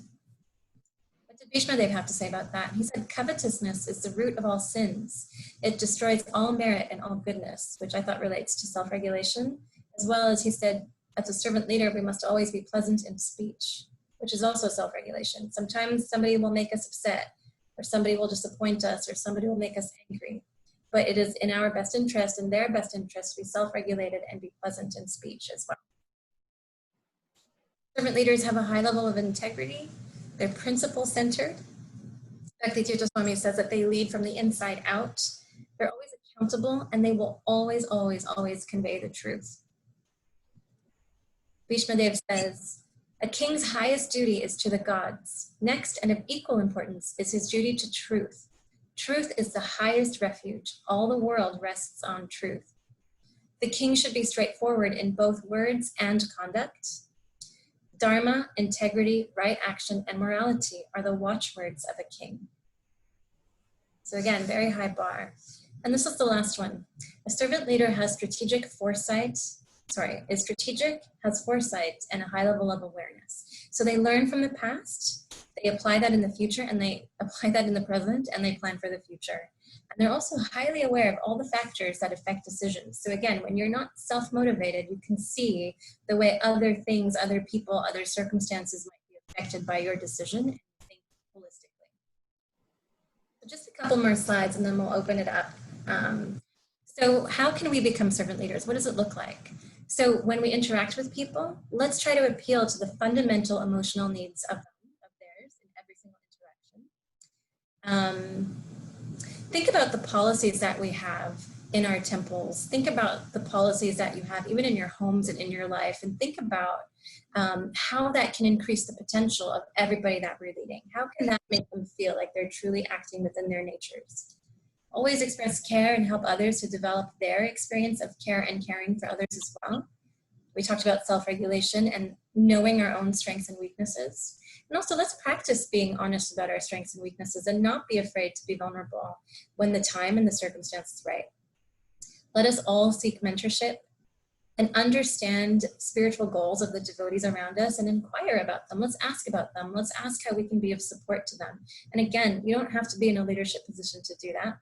What did Bhishmadev have to say about that? He said, covetousness is the root of all sins. It destroys all merit and all goodness, which I thought relates to self-regulation, as well as he said, as a servant leader, we must always be pleasant in speech, which is also self-regulation. Sometimes somebody will make us upset, or somebody will disappoint us, or somebody will make us angry. But it is in our best interest, in their best interest, to be self-regulated and be pleasant in speech as well. Servant leaders have a high level of integrity. They're principle-centered. Bhakti Tirtha Swami says that they lead from the inside out. They're always accountable, and they will always, always, always convey the truth. Bhishmadev says, a king's highest duty is to the gods. Next, and of equal importance, is his duty to truth. Truth is the highest refuge. All the world rests on truth. The king should be straightforward in both words and conduct. Dharma, integrity, right action, and morality are the watchwords of a king. So again, very high bar. And this is the last one. A servant leader has strategic foresight, is strategic, has foresight, and a high level of awareness. So they learn from the past, they apply that in the future, and they apply that in the present, and they plan for the future. And they're also highly aware of all the factors that affect decisions. So again, when you're not self-motivated, you can see the way other things, other people, other circumstances might be affected by your decision, and think holistically. So just a couple more slides, and then we'll open it up. So how can we become servant leaders? What does it look like? So when we interact with people, let's try to appeal to the fundamental emotional needs of theirs in every single interaction. Think about the policies that we have in our temples. Think about the policies that you have even in your homes and in your life, and think about how that can increase the potential of everybody that we're leading. How can that make them feel like they're truly acting within their natures? Always express care and help others to develop their experience of care and caring for others as well. We talked about self-regulation and knowing our own strengths and weaknesses. And also, let's practice being honest about our strengths and weaknesses and not be afraid to be vulnerable when the time and the circumstance is right. Let us all seek mentorship and understand spiritual goals of the devotees around us and inquire about them. Let's ask about them. Let's ask how we can be of support to them. And again, you don't have to be in a leadership position to do that.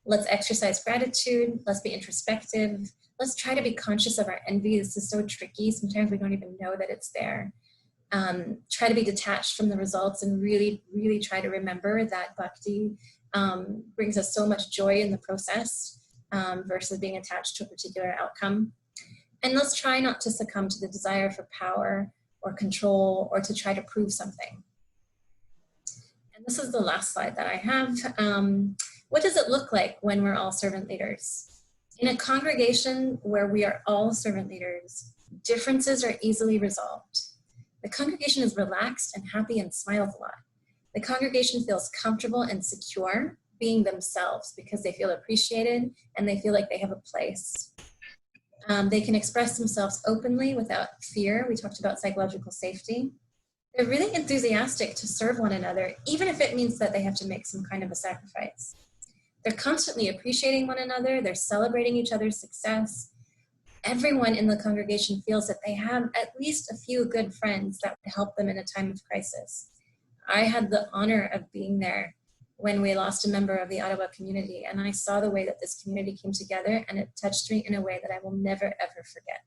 Let's exercise gratitude. Let's be introspective. Let's try to be conscious of our envy. This is so tricky. Sometimes we don't even know that it's there. Try to be detached from the results and really, really try to remember that bhakti brings us so much joy in the process versus being attached to a particular outcome. And let's try not to succumb to the desire for power or control or to try to prove something. And this is the last slide that I have. What does it look like when we're all servant leaders? In a congregation where we are all servant leaders, differences are easily resolved. The congregation is relaxed and happy and smiles a lot. The congregation feels comfortable and secure being themselves because they feel appreciated and they feel like they have a place. They can express themselves openly without fear. We talked about psychological safety. They're really enthusiastic to serve one another, even if it means that they have to make some kind of a sacrifice. They're constantly appreciating one another. They're celebrating each other's success. Everyone in the congregation feels that they have at least a few good friends that would help them in a time of crisis. I had the honor of being there when we lost a member of the Ottawa community. And I saw the way that this community came together, and it touched me in a way that I will never, ever forget.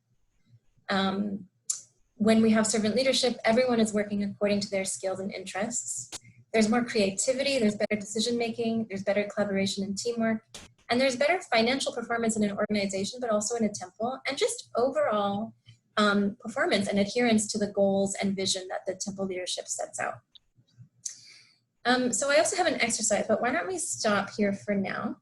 When we have servant leadership, everyone is working according to their skills and interests. There's more creativity, there's better decision-making, there's better collaboration and teamwork, and there's better financial performance in an organization, but also in a temple, and just overall performance and adherence to the goals and vision that the temple leadership sets out. So I also have an exercise, but why don't we stop here for now?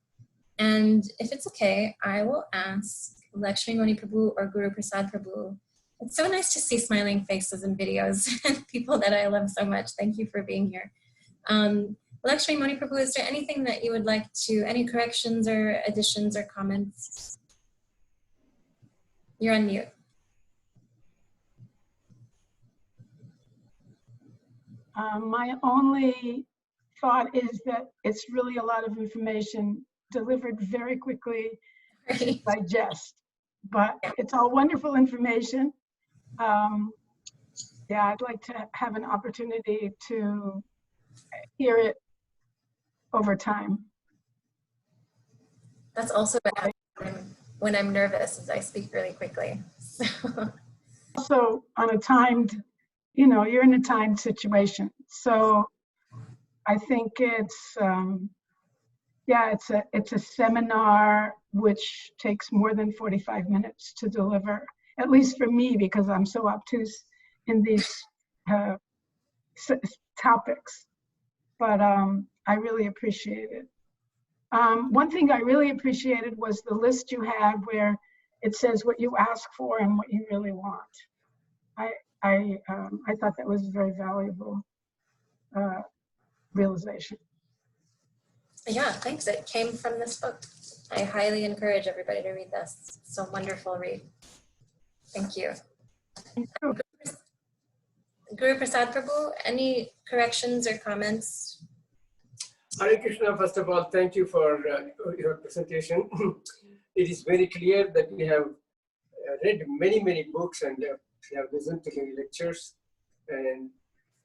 And if it's okay, I will ask Lakshmi Moni Prabhu or Guru Prasad Prabhu. It's so nice to see smiling faces in videos and people that I love so much. Thank you for being here. Lakshmi Moni Prabhu, is there anything that you would like to, any corrections or additions or comments? You're on mute.
My only thought is that it's really a lot of information delivered very quickly to digest, but it's all wonderful information. Yeah, I'd like to have an opportunity to hear it over time.
That's also what happens when I'm nervous, is I speak really quickly. So.
Also on a timed, you know, you're in a timed situation. So I think it's, yeah, it's a seminar which takes more than 45 minutes to deliver, at least for me, because I'm so obtuse in these topics. But I really appreciate it. One thing I really appreciated was the list you had where it says what you ask for and what you really want. I thought that was a very valuable realization.
Yeah, thanks. It came from this book. I highly encourage everybody to read this. It's a wonderful read. Thank you. Guru Prasad Prabhu, any corrections or comments?
Hare Krishna, first of all, thank you for your presentation. It is very clear that we have read many books and have listened to many lectures, and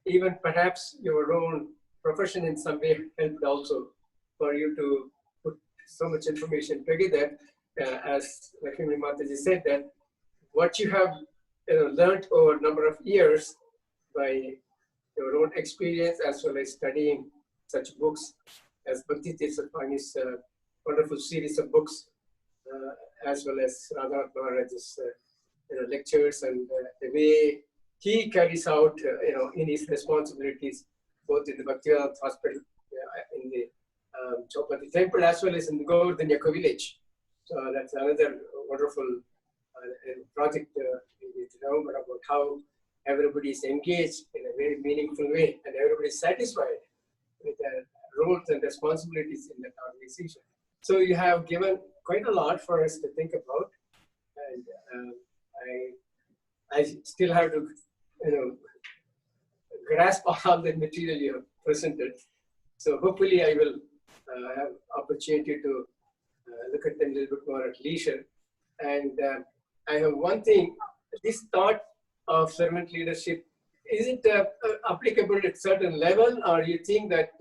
even perhaps your own profession in some way helped also for you to put so much information together. As Lakshmi Mataji said, that what you have learned over a number of years by your own experience as well as studying such books as Bhakti Tirtha Swami's wonderful series of books, as well as Radha Maharaj's lectures, and the way he carries out in his responsibilities, both in the Bhaktivedanta Hospital, in the Chaupati Temple, as well as in the Govardhan village. So that's another wonderful project we need to know about how everybody is engaged in a very meaningful way and everybody is satisfied with their roles and responsibilities in that organization. So you have given quite a lot for us to think about, and I still have to grasp all the material you have presented. So hopefully I will have opportunity to look at them a little bit more at leisure. And I have one thing, this thought of servant leadership, is it applicable at certain level, or you think that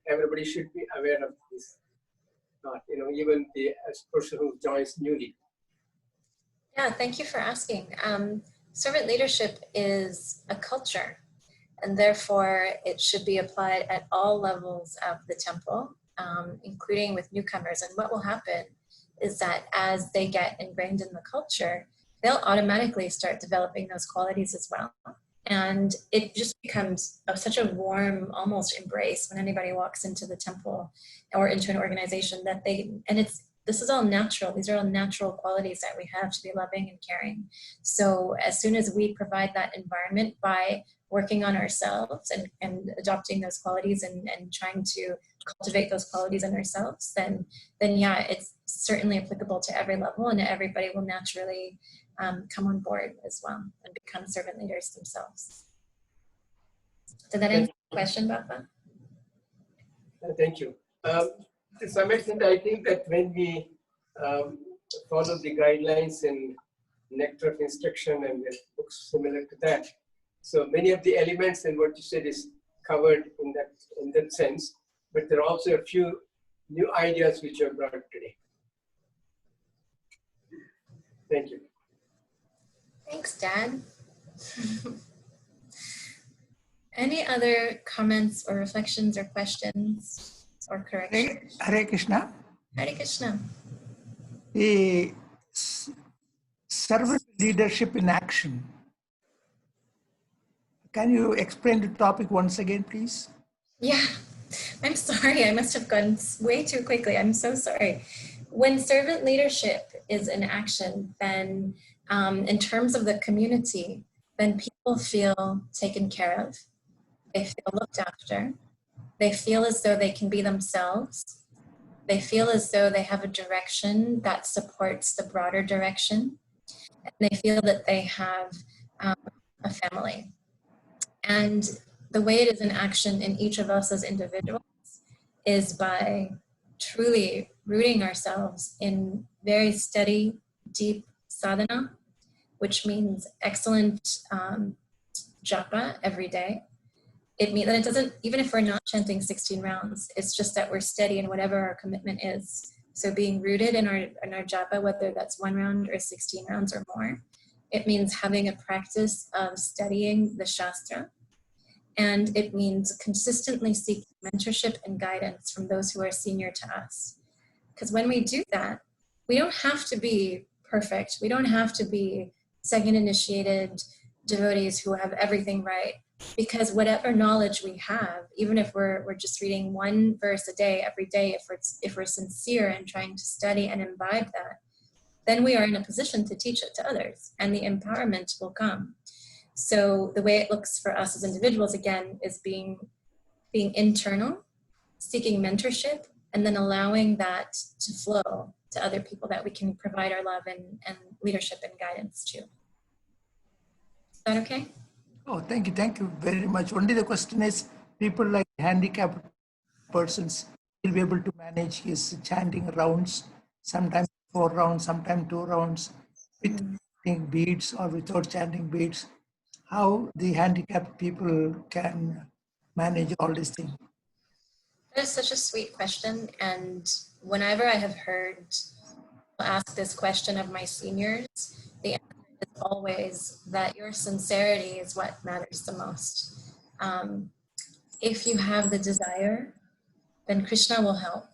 everybody should be aware of this thought, even the person who joins newly?
Yeah, thank you for asking. Servant leadership is a culture, and therefore it should be applied at all levels of the temple, including with newcomers. And what will happen is that as they get ingrained in the culture, they'll automatically start developing those qualities as well. And it just becomes such a warm, almost embrace when anybody walks into the temple or into an organization that this is all natural. These are all natural qualities that we have to be loving and caring. So as soon as we provide that environment by working on ourselves and adopting those qualities and trying to cultivate those qualities in ourselves, then yeah, it's certainly applicable to every level, and everybody will naturally come on board as well and become servant leaders themselves. Did that answer the question, Baba?
Thank you. To some extent, I think that when we follow the guidelines in Nectar of Instruction and books similar to that, so many of the elements and what you said is covered in that sense. but there are also a few new ideas which are brought today. Thank you.
Thanks, Dad. Any other comments or reflections or questions or corrections?
Hare Krishna.
Hare Krishna.
The servant leadership in action. Can you explain the topic once again, please?
Yeah, I'm sorry. I must have gone way too quickly. I'm so sorry. When servant leadership is in action, then in terms of the community, then people feel taken care of. They feel looked after. They feel as though they can be themselves. They feel as though they have a direction that supports the broader direction. And they feel that they have a family. And the way it is in action in each of us as individuals is by truly rooting ourselves in very steady, deep sadhana, which means excellent japa every day. It means that it doesn't, even if we're not chanting 16 rounds, it's just that we're steady in whatever our commitment is. So being rooted in our japa, whether that's 1 round or 16 rounds or more, it means having a practice of studying the Shastra. And it means consistently seeking mentorship and guidance from those who are senior to us. Because when we do that, we don't have to be perfect. We don't have to be second initiated devotees who have everything right. Because whatever knowledge we have, even if we're just reading 1 verse a day, every day, if we're sincere and trying to study and imbibe that, then we are in a position to teach it to others, and the empowerment will come. So the way it looks for us as individuals, again, is being internal, seeking mentorship, and then allowing that to flow to other people that we can provide our love and leadership and guidance to. Is that okay?
Oh, thank you very much. Only the question is, people like handicapped persons will be able to manage his chanting rounds, sometimes 4 rounds, sometimes 2 rounds, with chanting beads or without chanting beads. How the handicapped people can manage all these things?
That is such a sweet question. And whenever I have heard ask this question of my seniors, the answer is always that your sincerity is what matters the most. If you have the desire, then Krishna will help.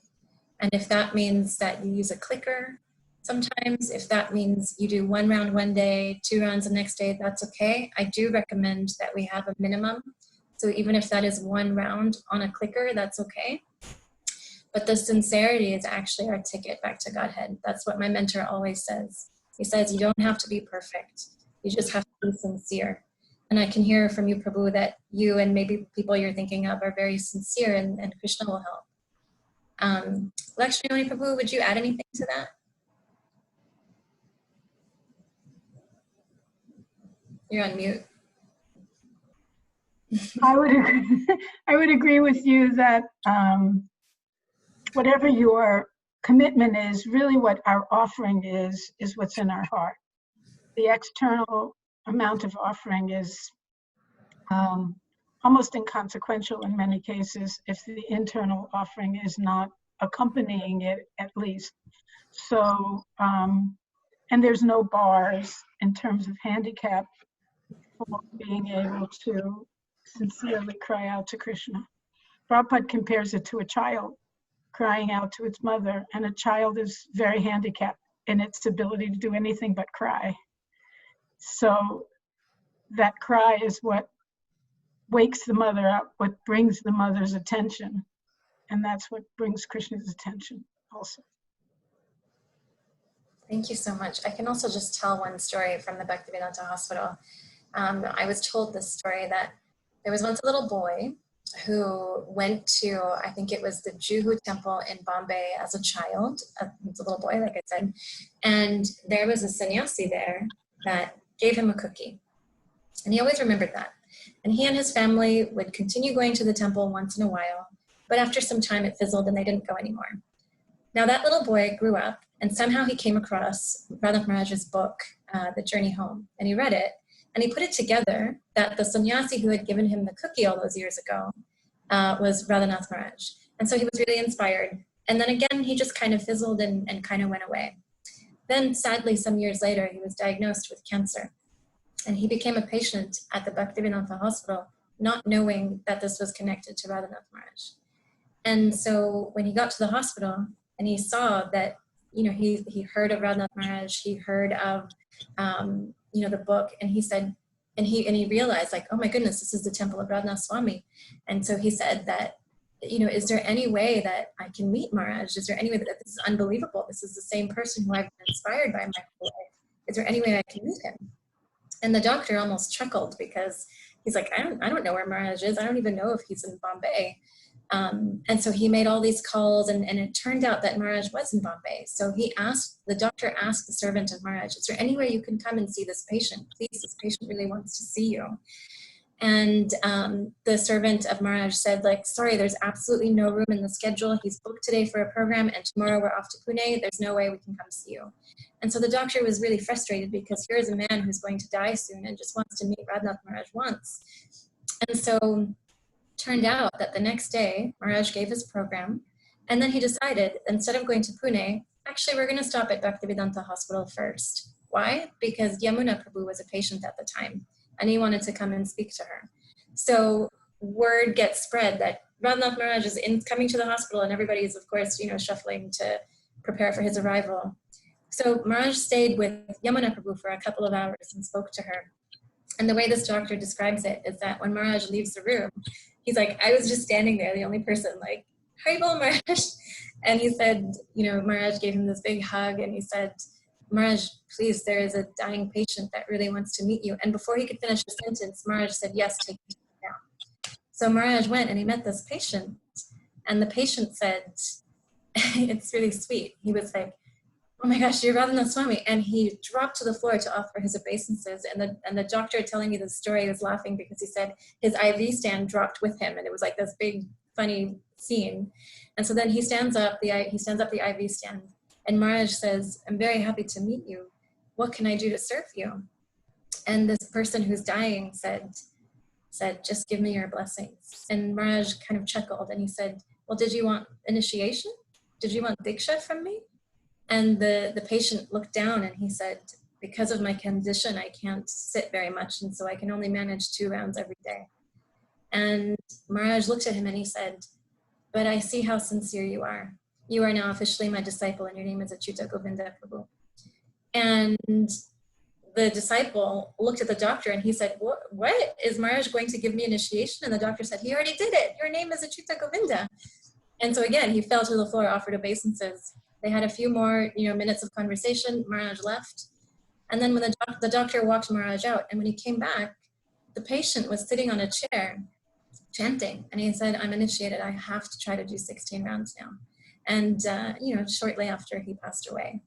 And if that means that you use a clicker, sometimes if that means you do 1 round one day, 2 rounds the next day, that's okay. I do recommend that we have a minimum. So even if that is 1 round on a clicker, that's okay. But the sincerity is actually our ticket back to Godhead. That's what my mentor always says. He says, you don't have to be perfect. You just have to be sincere. And I can hear from you, Prabhu, that you and maybe people you're thinking of are very sincere, and Krishna will help. Lakshmi Prabhu, would you add anything to that? You're on mute.
I would agree with you that whatever your commitment is, really what our offering is what's in our heart. The external amount of offering is almost inconsequential in many cases if the internal offering is not accompanying it, at least. So, and there's no bars in terms of handicap for being able to sincerely cry out to Krishna. Prabhupada compares it to a child crying out to its mother, and a child is very handicapped in its ability to do anything but cry. So that cry is what wakes the mother up, what brings the mother's attention, and that's what brings Krishna's attention also.
Thank you so much. I can also just tell one story from the Bhaktivedanta Hospital. I was told this story that there was once a little boy who went to, I think it was the Juhu temple in Bombay as a child. It's a little boy, like I said. And there was a sannyasi there that gave him a cookie. And he always remembered that. And he and his family would continue going to the temple once in a while. But after some time it fizzled and they didn't go anymore. Now that little boy grew up and somehow he came across Radhabhakti Maharaj's book, The Journey Home. And he read it. And he put it together that the sannyasi who had given him the cookie all those years ago was Radhanath Maharaj. And so he was really inspired. And then again, he just kind of fizzled and kind of went away. Then sadly, some years later, he was diagnosed with cancer. And he became a patient at the Bhaktivedanta hospital, not knowing that this was connected to Radhanath Maharaj. And so when he got to the hospital and he saw that, he heard of Radhanath Maharaj, he heard of, the book, and he said, and he realized, like, oh my goodness, this is the temple of Radhanath Swami. And so he said that, is there any way that I can meet Maharaj? Is there any way that this is unbelievable? This is the same person who I've been inspired by my whole life. Is there any way I can meet him? And the doctor almost chuckled because he's like, I don't know where Maharaj is. I don't even know if he's in Bombay. And so he made all these calls, and it turned out that Maharaj was in Bombay. So the doctor asked the servant of Maharaj, is there any way you can come and see this patient? Please, this patient really wants to see you. And the servant of Maharaj said, like, sorry, there's absolutely no room in the schedule. He's booked today for a program, and tomorrow we're off to Pune. There's no way we can come see you. And so the doctor was really frustrated because here's a man who's going to die soon and just wants to meet Radhanath Maharaj once. And so turned out that the next day, Maharaj gave his program, and then he decided, instead of going to Pune, actually we're going to stop at Bhaktivedanta Hospital first. Why? Because Yamuna Prabhu was a patient at the time, and he wanted to come and speak to her. So word gets spread that Radhanath Maharaj is coming to the hospital, and everybody is, of course, shuffling to prepare for his arrival. So Maharaj stayed with Yamuna Prabhu for a couple of hours and spoke to her. And the way this doctor describes it is that when Maharaj leaves the room, he's like, I was just standing there, the only person, like, Haribol Maharaj. And he said, Maharaj gave him this big hug, and he said, Maharaj, please, there is a dying patient that really wants to meet you. And before he could finish the sentence, Maharaj said, yes, take him down. So Maharaj went and he met this patient, and the patient said, it's really sweet. He was like, oh my gosh, you're Radhanath Swami. And he dropped to the floor to offer his obeisances. And the doctor telling me the story was laughing because he said his IV stand dropped with him. And it was like this big, funny scene. And so then he stands up the IV stand. And Maharaj says, I'm very happy to meet you. What can I do to serve you? And this person who's dying said, just give me your blessings. And Maharaj kind of chuckled and he said, well, did you want initiation? Did you want diksha from me? And the patient looked down and he said, because of my condition, I can't sit very much. And so I can only manage 2 rounds every day. And Maharaj looked at him and he said, but I see how sincere you are. You are now officially my disciple and your name is Achyuta Govinda Prabhu. And the disciple looked at the doctor and he said, what? Is Maharaj going to give me initiation? And the doctor said, he already did it. Your name is Achyuta Govinda. And so again, he fell to the floor, offered obeisances. They had a few more, minutes of conversation. Maharaj left. And then when the doctor walked Maharaj out, and when he came back, the patient was sitting on a chair chanting. And he said, I'm initiated. I have to try to do 16 rounds now. And, shortly after he passed away.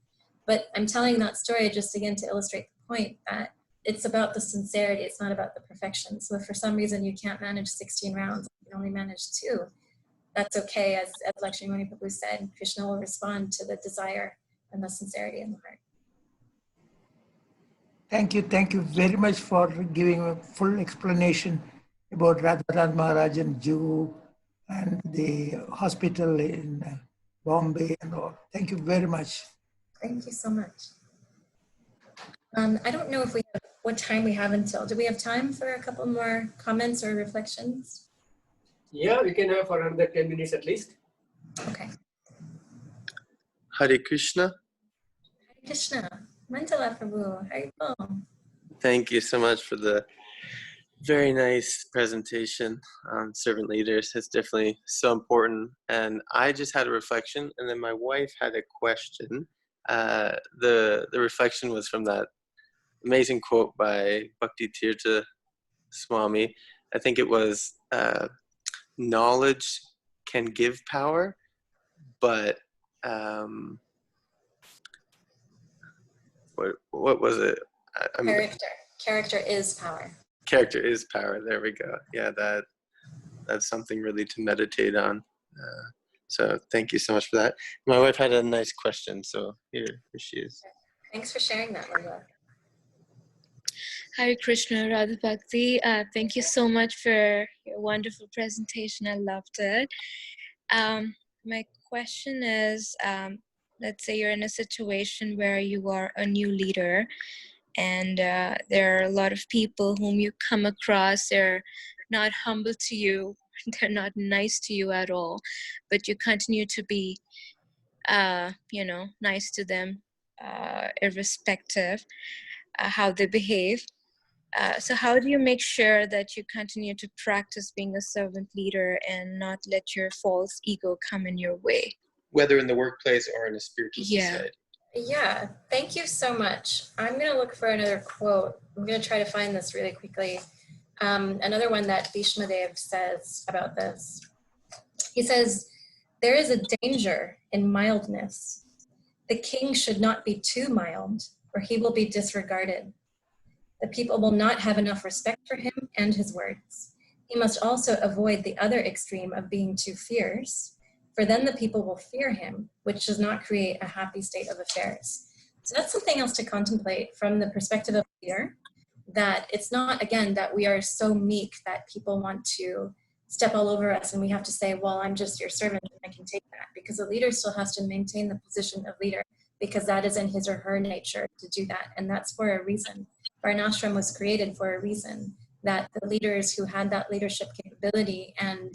But I'm telling that story just again to illustrate the point that it's about the sincerity. It's not about the perfection. So if for some reason you can't manage 16 rounds, you can only manage 2. That's okay. As Lakshmi Muni Prabhu said, Krishna will respond to the desire and the sincerity in the heart.
Thank you very much for giving a full explanation about Radharani Maharaj and Jew and the hospital in Bombay and all. Thank you very much.
Thank you so much. I don't know if what time we have until. Do we have time for a couple more comments or reflections?
Yeah, we can have for another 10 minutes at least.
Okay.
Hare Krishna.
Hare Krishna. Mantala Prabhu. Haribol.
Thank you so much for the very nice presentation on servant leaders. It's definitely so important. And I just had a reflection, and then my wife had a question. The reflection was from that amazing quote by Bhakti Tirtha Swami. I think it was, knowledge can give power, but what was it?
Character is power.
Character is power. There we go. Yeah, that's something really to meditate on. So thank you so much for that. My wife had a nice question, so here she is.
Thanks for sharing that, Linda.
Hare Krishna, Radhabhakti. Thank you so much for your wonderful presentation. I loved it. My question is, let's say you're in a situation where you are a new leader and there are a lot of people whom you come across, they're not humble to you, they're not nice to you at all, but you continue to be, nice to them, irrespective how they behave. So how do you make sure that you continue to practice being a servant leader and not let your false ego come in your way?
Whether in the workplace or in a spiritual
Yeah.
society.
Yeah, thank you so much. I'm going to look for another quote. I'm going to try to find this really quickly. Another one that Bhishmadev says about this. He says, "There is a danger in mildness. The king should not be too mild, or he will be disregarded. The people will not have enough respect for him and his words. He must also avoid the other extreme of being too fierce, for then the people will fear him, which does not create a happy state of affairs." So that's something else to contemplate from the perspective of a leader, that it's not, again, that we are so meek that people want to step all over us and we have to say, well, I'm just your servant and I can take that, because a leader still has to maintain the position of leader, because that is in his or her nature to do that. And that's for a reason. Varnashram was created for a reason, that the leaders who had that leadership capability and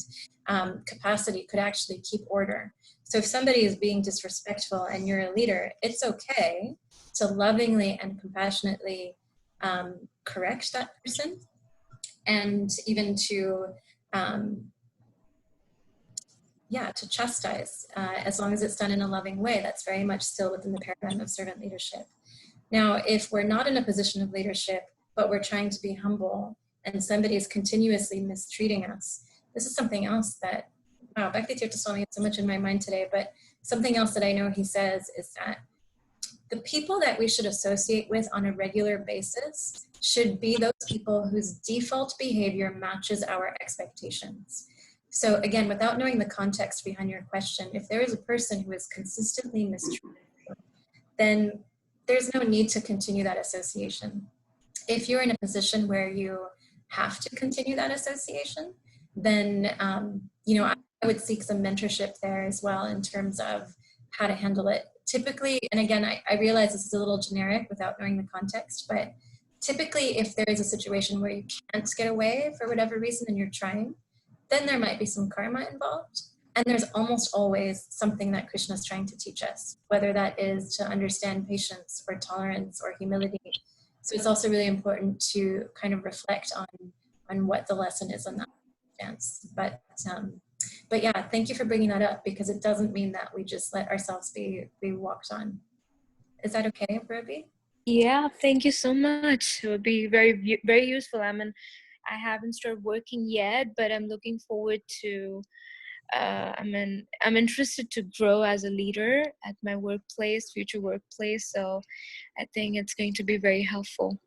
capacity could actually keep order. So if somebody is being disrespectful and you're a leader, it's okay to lovingly and compassionately correct that person, and even to to chastise, as long as it's done in a loving way. That's very much still within the paradigm of servant leadership. Now, if we're not in a position of leadership, but we're trying to be humble and somebody is continuously mistreating us, this is something else that, wow, Bhakti Tirtha Swami has so much in my mind today, but something else that I know he says is that the people that we should associate with on a regular basis should be those people whose default behavior matches our expectations. So again, without knowing the context behind your question, if there is a person who is consistently mistreated, then there's no need to continue that association. If you're in a position where you have to continue that association, then I would seek some mentorship there as well in terms of how to handle it. Typically, and again, I realize this is a little generic without knowing the context, but typically if there is a situation where you can't get away for whatever reason and you're trying, then there might be some karma involved. And there's almost always something that Krishna is trying to teach us, whether that is to understand patience or tolerance or humility. So it's also really important to kind of reflect on what the lesson is in that sense. But yeah, thank you for bringing that up, because it doesn't mean that we just let ourselves be walked on. Is that okay, Ruby?
Yeah, thank you so much. It would be very, very useful. I haven't started working yet, but I'm looking forward to, I'm interested to grow as a leader at my workplace, future workplace. So I think it's going to be very helpful.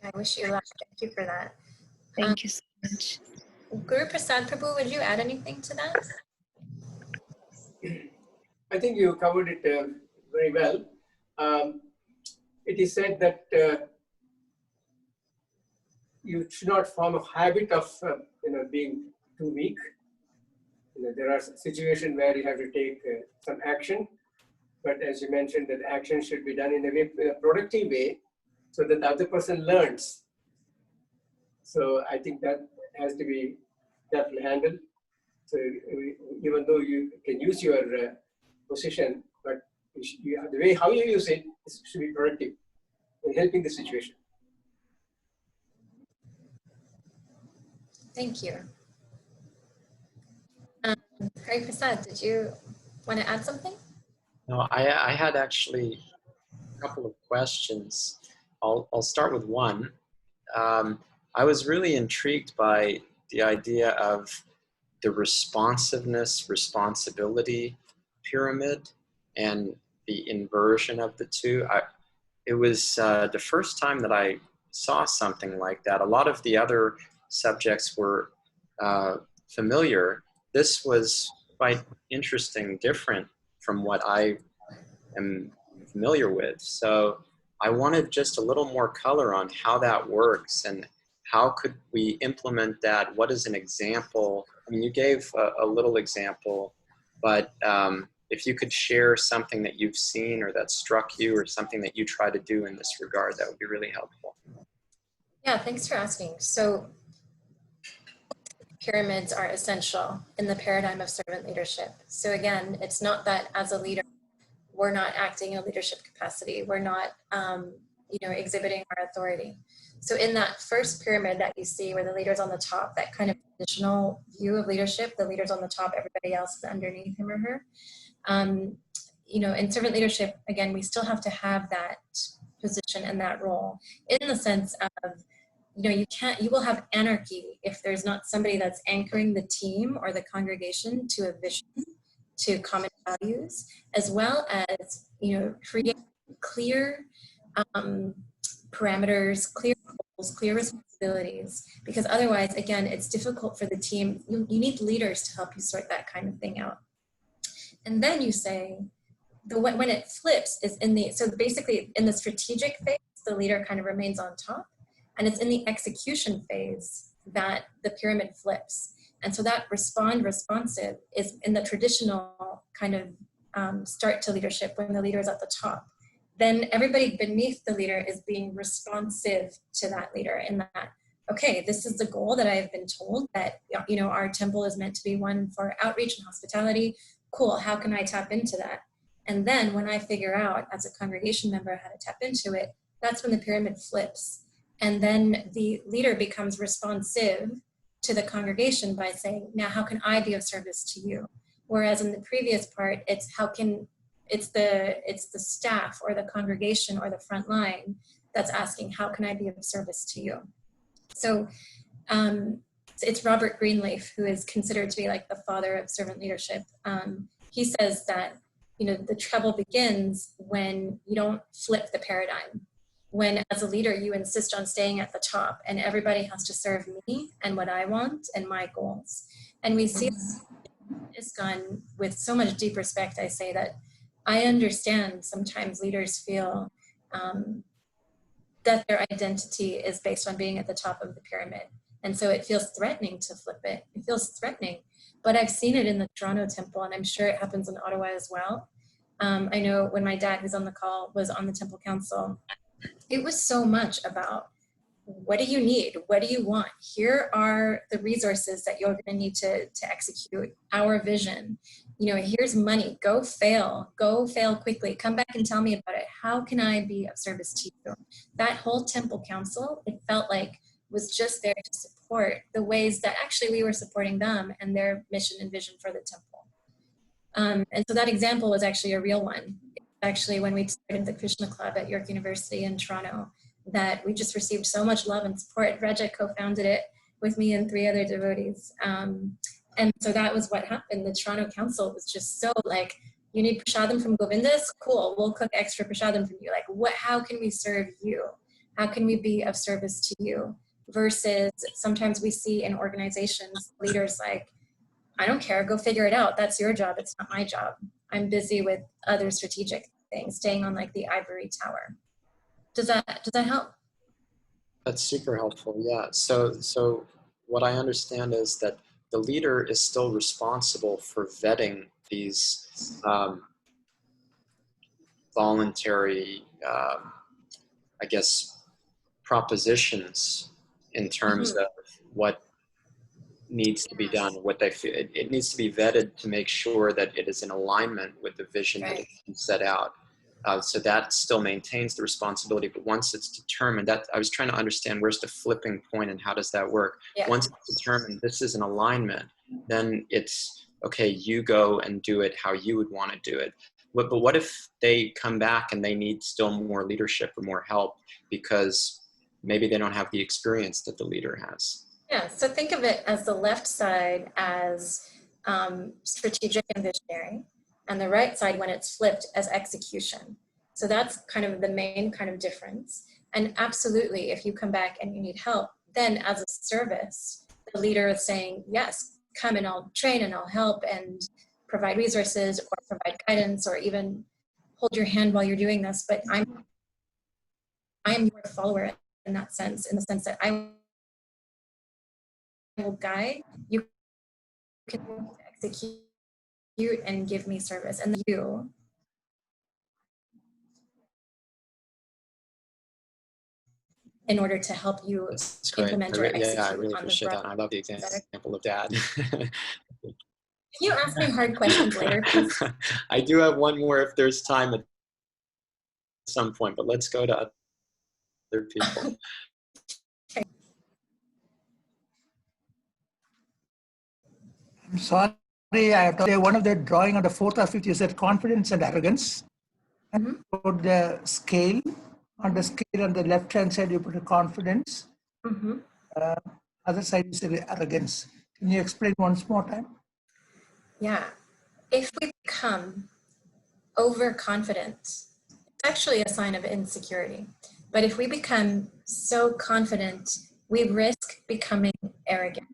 I wish you luck. Thank you for that.
Thank you so much.
Guru Prasad Prabhu, would you add anything to that?
I think you covered it very well. It is said that you should not form a habit of being too weak. There are situations where you have to take some action, but as you mentioned, that action should be done in a productive way, so that the other person learns. So I think that has to be carefully handled. So even though you can use your position, but the way how you use it should be productive in helping the situation.
Thank you. Hari Prasad, did you want to add something?
No, I had actually a couple of questions. I'll start with one. I was really intrigued by the idea of the responsibility pyramid and the inversion of the two. It was the first time that I saw something like that. A lot of the other subjects were familiar. This was quite interesting, different from what I am familiar with. So I wanted just a little more color on how that works and how could we implement that? What is an example? I mean, you gave a little example, but if you could share something that you've seen or that struck you or something that you try to do in this regard, that would be really helpful.
Yeah, thanks for asking. So pyramids are essential in the paradigm of servant leadership. So again, it's not that as a leader, we're not acting in a leadership capacity. We're not, exhibiting our authority. So in that first pyramid that you see where the leader's on the top, that kind of traditional view of leadership, the leader's on the top, everybody else is underneath him or her. In servant leadership, again, we still have to have that position and that role in the sense of, you will have anarchy if there's not somebody that's anchoring the team or the congregation to a vision, to common values, as well as, create clear parameters, clear goals, clear responsibilities, because otherwise, again, it's difficult for the team. You need leaders to help you sort that kind of thing out. And then you say, when it flips is so basically in the strategic phase, the leader kind of remains on top, and it's in the execution phase that the pyramid flips. And so that responsive is in the traditional kind of start to leadership when the leader is at the top. Then everybody beneath the leader is being responsive to that leader in that, okay, this is the goal that I have been told that, our temple is meant to be one for outreach and hospitality. Cool, how can I tap into that? And then when I figure out as a congregation member how to tap into it, that's when the pyramid flips. And then the leader becomes responsive to the congregation by saying, now how can I be of service to you? Whereas in the previous part, it's the staff or the congregation or the front line that's asking, how can I be of service to you? So it's Robert Greenleaf, who is considered to be like the father of servant leadership. He says that, the trouble begins when you don't flip the paradigm. When as a leader, you insist on staying at the top and everybody has to serve me and what I want and my goals. And we see this gone with so much deep respect. I say that I understand sometimes leaders feel that their identity is based on being at the top of the pyramid. And so it feels threatening to flip it. It feels threatening. But I've seen it in the Toronto temple, and I'm sure it happens in Ottawa as well. I know when my dad, who's on the call, was on the temple council, it was so much about, what do you need? What do you want? Here are the resources that you're going to need to execute our vision. Here's money. Go fail quickly. Come back and tell me about it. How can I be of service to you? That whole temple council, it felt like was just there to support the ways that actually we were supporting them and their mission and vision for the temple. And so that example was actually a real one. Actually, when we started the Krishna Club at York University in Toronto, that we just received so much love and support. Raja co-founded it with me and 3 other devotees. And so that was what happened. The Toronto Council was just so like, you need prasadam from Govindas? Cool, we'll cook extra prasadam from you. Like, how can we serve you? How can we be of service to you? Versus sometimes we see in organizations, leaders like, I don't care, go figure it out. That's your job, it's not my job. I'm busy with other strategic things, staying on like the ivory tower. Does that help?
That's super helpful. Yeah. So what I understand is that the leader is still responsible for vetting these voluntary, I guess, propositions in terms of what needs to be done, what they feel. It needs to be vetted to make sure that it is in alignment with the vision that is set out. So that still maintains the responsibility, but once it's determined, that I was trying to understand where's the flipping point and how does that work?
Yeah.
Once it's determined this is an alignment, then it's okay, you go and do it how you would want to do it. But what if they come back and they need still more leadership or more help because maybe they don't have the experience that the leader has?
Yeah, so think of it as the left side as strategic and visionary, and the right side, when it's flipped, as execution. So that's kind of the main kind of difference. And absolutely, if you come back and you need help, then as a service, the leader is saying, yes, come and I'll train and I'll help and provide resources or provide guidance or even hold your hand while you're doing this. But I am your follower in that sense, in the sense that I will guide, you can execute and give me service. And you in order to help you
That's great.
implement or execute
Yeah, I really
on the
appreciate that.
broad.
I love the example of dad.
Can you ask me hard questions later, please?
I do have one more if there's time at some point, but let's go to other people.
I'm sorry, I have to say one of the drawing on the fourth or fifth, you said confidence and arrogance. And put the scale. On the scale on the left-hand side, you put a confidence. Other side, you said arrogance. Can you explain once more time?
Yeah. If we become overconfident, it's actually a sign of insecurity. But if we become so confident, we risk becoming arrogant.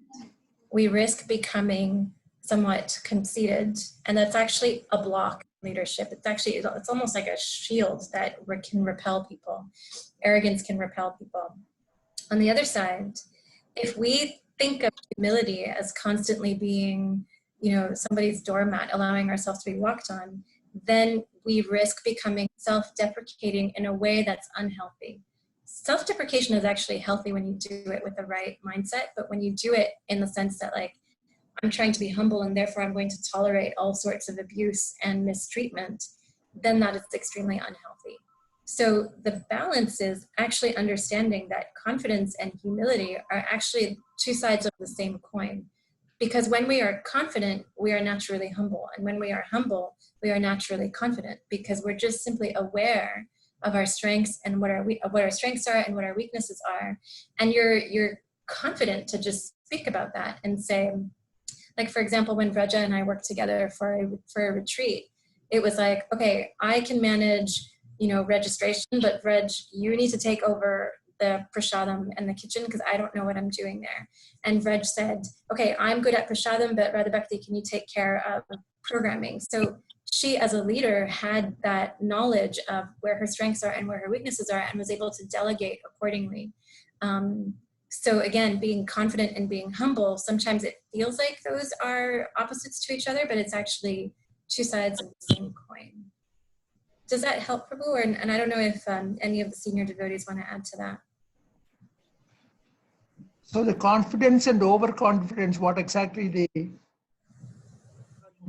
We risk becoming somewhat conceited, and that's actually a block in leadership. It's almost like a shield that can repel people. Arrogance can repel people. On the other side, if we think of humility as constantly being, somebody's doormat, allowing ourselves to be walked on, then we risk becoming self-deprecating in a way that's unhealthy. Self-deprecation is actually healthy when you do it with the right mindset, but when you do it in the sense that, like, I'm trying to be humble and therefore I'm going to tolerate all sorts of abuse and mistreatment, then that is extremely unhealthy. So the balance is actually understanding that confidence and humility are actually two sides of the same coin. Because when we are confident, we are naturally humble. And when we are humble, we are naturally confident, because we're just simply aware of our strengths and what our strengths are and what our weaknesses are. And you're confident to just speak about that and say, like, for example, when Vraja and I worked together for a retreat, it was like, okay, I can manage, registration, but Reg, you need to take over the prasadam and the kitchen because I don't know what I'm doing there. And Reg said, okay, I'm good at prasadam, but Radhabhakti, can you take care of programming? So she, as a leader, had that knowledge of where her strengths are and where her weaknesses are, and was able to delegate accordingly. So again, being confident and being humble, sometimes it feels like those are opposites to each other, but it's actually two sides of the same coin. Does that help, Prabhu? And I don't know if any of the senior devotees want to add to that.
So the confidence and overconfidence, what exactly the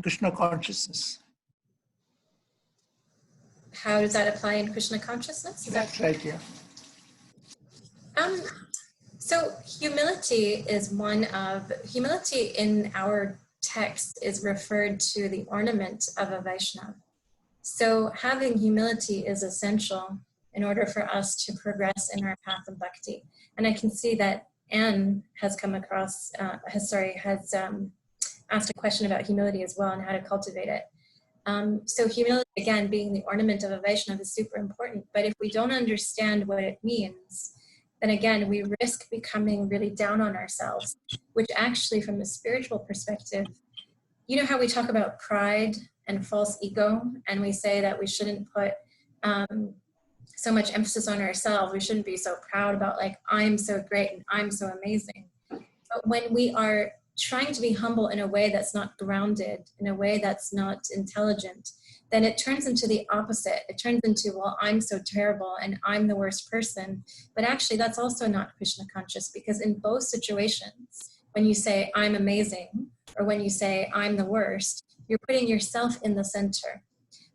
Krishna consciousness?
How does that apply in Krishna consciousness?
That's right, yeah.
So humility in our text is referred to the ornament of a Vaishnava. So having humility is essential in order for us to progress in our path of bhakti. And I can see that Anne has come across, has asked a question about humility as well and how to cultivate it. So humility, again, being the ornament of a Vaishnava is super important. But if we don't understand what it means, then again, we risk becoming really down on ourselves, which actually, from a spiritual perspective, you know how we talk about pride and false ego, and we say that we shouldn't put so much emphasis on ourselves. We shouldn't be so proud about, like, I'm so great and I'm so amazing. But when we are trying to be humble in a way that's not grounded, in a way that's not intelligent, then it turns into the opposite. It turns into, well, I'm so terrible and I'm the worst person. But actually, that's also not Krishna conscious, because in both situations, when you say I'm amazing or when you say I'm the worst, you're putting yourself in the center.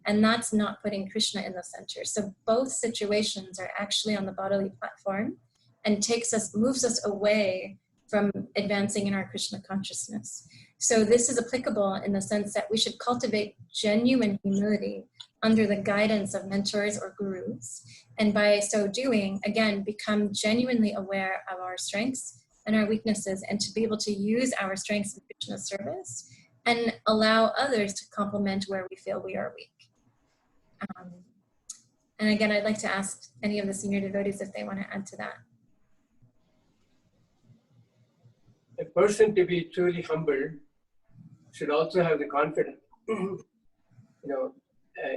And that's not putting Krishna in the center. So both situations are actually on the bodily platform and moves us away from advancing in our Krishna consciousness. So this is applicable in the sense that we should cultivate genuine humility under the guidance of mentors or gurus. And by so doing, again, become genuinely aware of our strengths and our weaknesses, and to be able to use our strengths in Krishna service and allow others to complement where we feel we are weak. And again, I'd like to ask any of the senior devotees if they want to add to that.
A person to be truly humble should also have the confidence,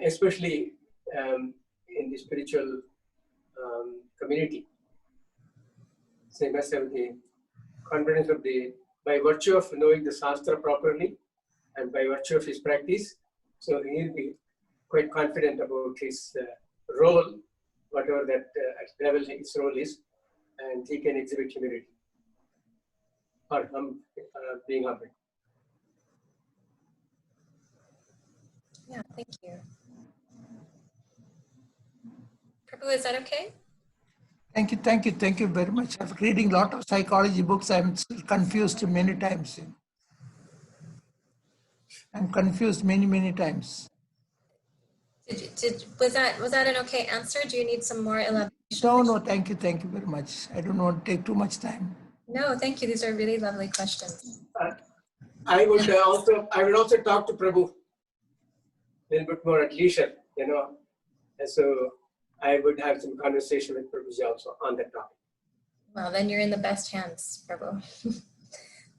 especially in the spiritual community. So they must have the confidence of the by virtue of knowing the Shastra properly and by virtue of his practice. So he'll be quite confident about his role, whatever that level his role is, and he can exhibit humility or being humble.
Yeah, thank you. Prabhu, is that okay?
Thank you very much. After reading a lot of psychology books, I'm still confused many times. I'm confused many times.
Was that an okay answer? Do you need some more elaboration?
No, thank you very much. I don't want to take too much time.
No, thank you. These are really lovely questions.
I would also talk to Prabhu a little bit more at leisure, and so I would have some conversation with Prabhuji also on that topic.
Well, then you're in the best hands, Prabhu.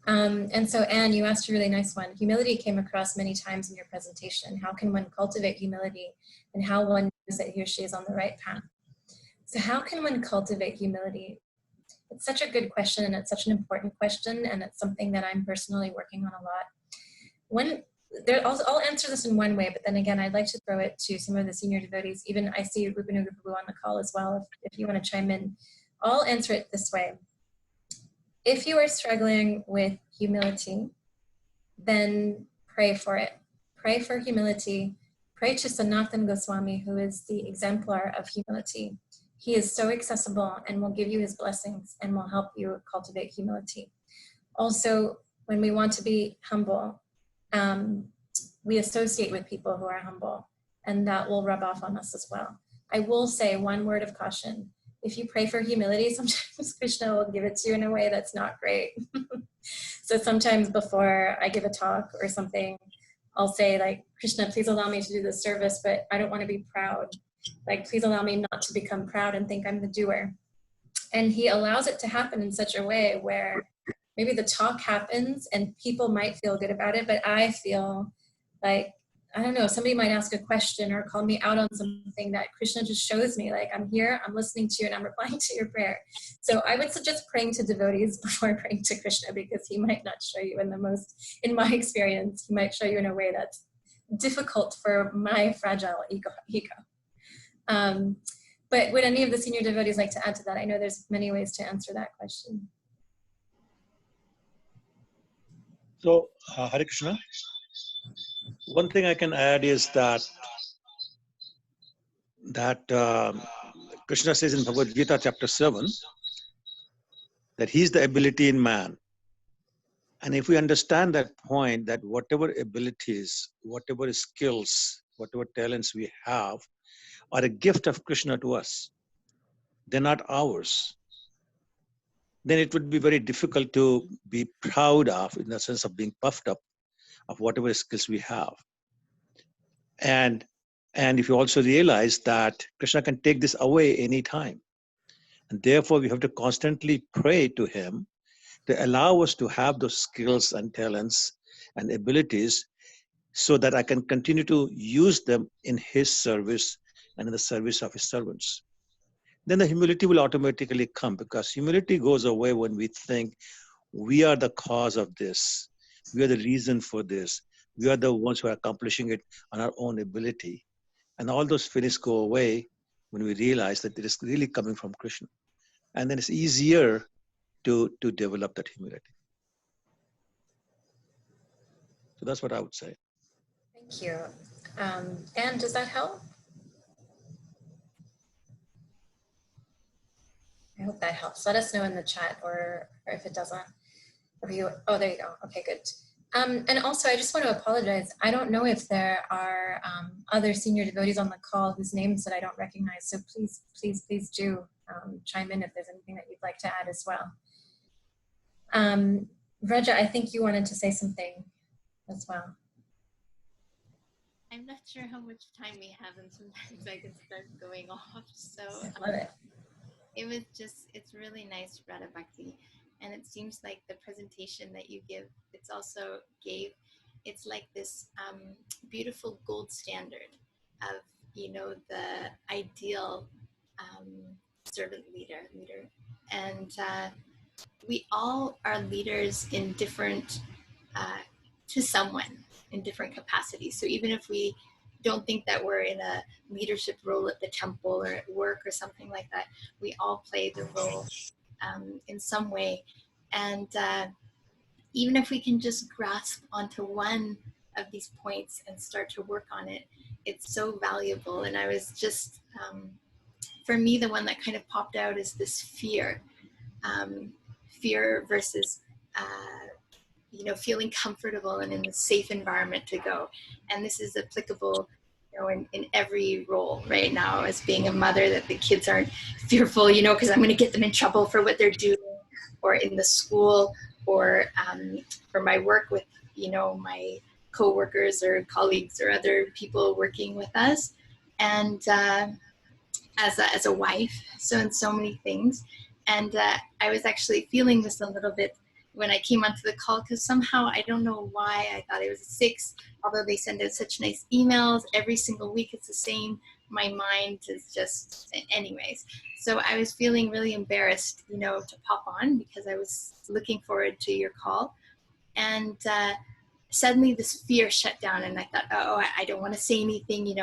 And so, Anne, you asked a really nice one. Humility came across many times in your presentation. How can one cultivate humility, and how one knows that he or she is on the right path? So how can one cultivate humility? It's such a good question, and it's such an important question, and it's something that I'm personally working on a lot. I'll answer this in one way, but then again, I'd like to throw it to some of the senior devotees. Even I see Rupanuga Prabhu on the call as well, if you want to chime in. I'll answer it this way. If you are struggling with humility, then pray for it. Pray for humility. Pray to Sanatana Goswami, who is the exemplar of humility. He is so accessible and will give you his blessings and will help you cultivate humility. Also, when we want to be humble, we associate with people who are humble, and that will rub off on us as well. I will say one word of caution. If you pray for humility, sometimes Krishna will give it to you in a way that's not great. So sometimes before I give a talk or something, I'll say like, Krishna, please allow me to do this service, but I don't want to be proud. Like, please allow me not to become proud and think I'm the doer. And he allows it to happen in such a way where maybe the talk happens and people might feel good about it, but I feel like, I don't know, somebody might ask a question or call me out on something that Krishna just shows me, like, I'm here, I'm listening to you, and I'm replying to your prayer. So I would suggest praying to devotees before praying to Krishna, because he might not show you in my experience, he might show you in a way that's difficult for my fragile ego. But would any of the senior devotees like to add to that? I know there's many ways to answer that question.
So, Hare Krishna. One thing I can add is that Krishna says in Bhagavad Gita chapter 7 that he's the ability in man. And if we understand that point, that whatever abilities, whatever skills, whatever talents we have are a gift of Krishna to us, they're not ours, then it would be very difficult to be proud of, in the sense of being puffed up of whatever skills we have. And if you also realize that Krishna can take this away anytime, and therefore we have to constantly pray to him to allow us to have those skills and talents and abilities so that I can continue to use them in his service and in the service of his servants. Then the humility will automatically come, because humility goes away when we think we are the cause of this, we are the reason for this, we are the ones who are accomplishing it on our own ability. And all those feelings go away when we realize that it is really coming from Krishna. And then it's easier to develop that humility. So that's what I would say.
Thank you. Anne, does that help? I hope that helps. Let us know in the chat, or if it doesn't. Oh, there you go. Okay, good. And also, I just want to apologize. I don't know if there are other senior devotees on the call whose names that I don't recognize. So please do chime in if there's anything that you'd like to add as well. Vraja, I think you wanted to say something as well.
I'm not sure how much time we have, and sometimes I can start going off. So
I love it.
It's really nice, Radhabhakti. And it seems like the presentation that you give, it's like this beautiful gold standard of, the ideal servant leader. And we all are leaders in different, to someone in different capacities. So even if we don't think that we're in a leadership role at the temple or at work or something like that, we all play the role in some way. And even if we can just grasp onto one of these points and start to work on it, it's so valuable. And I was just, for me, the one that kind of popped out is this fear. Fear versus, feeling comfortable and in a safe environment to go. And this is applicable, in every role right now as being a mother, that the kids aren't fearful, because I'm going to get them in trouble for what they're doing, or in the school, or for my work with, my coworkers or colleagues or other people working with us. And as a wife, so in so many things. And I was actually feeling this a little bit when I came onto the call, because somehow, I don't know why, I thought it was a 6, although they send out such nice emails every single week, it's the same. My mind is just, anyways. So I was feeling really embarrassed, to pop on, because I was looking forward to your call. And suddenly this fear shut down, and I thought, oh, I don't want to say anything,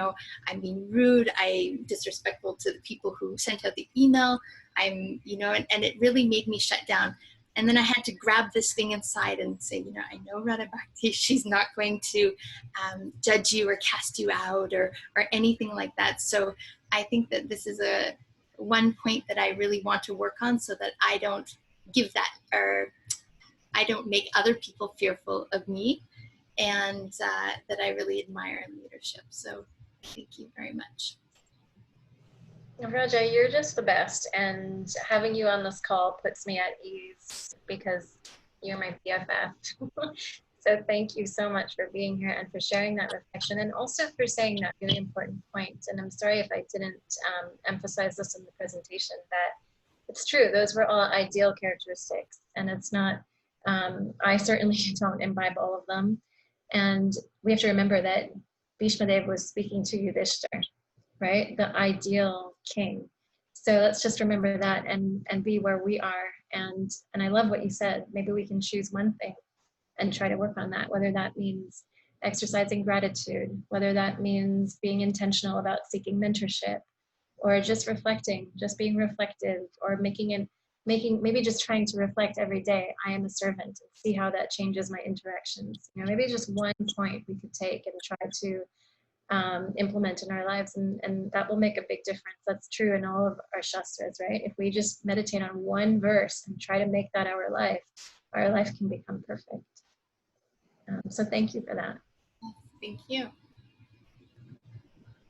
I'm being rude, I'm disrespectful to the people who sent out the email, and it really made me shut down. And then I had to grab this thing inside and say, I know Radhabhakti, she's not going to judge you or cast you out or anything like that. So I think that this is one point that I really want to work on, so that I don't give that, or I don't make other people fearful of me, and that I really admire in leadership. So thank you very much.
Raja, you're just the best, and having you on this call puts me at ease, because you're my BFF. So thank you so much for being here and for sharing that reflection, and also for saying that really important point. And I'm sorry if I didn't emphasize this in the presentation, that it's true, those were all ideal characteristics, and it's not, I certainly don't imbibe all of them. And we have to remember that Bhishma Dev was speaking to Yudhishthira, right? The ideal king. So let's just remember that and be where we are. And I love what you said. Maybe we can choose one thing and try to work on that, whether that means exercising gratitude, whether that means being intentional about seeking mentorship, or just reflecting, just being reflective, or maybe just trying to reflect every day, I am a servant, and see how that changes my interactions. Maybe just one point we could take and try to implement in our lives, and that will make a big difference. That's true in all of our shastras, right? If we just meditate on one verse and try to make that our life can become perfect. So thank you for that.
Thank you.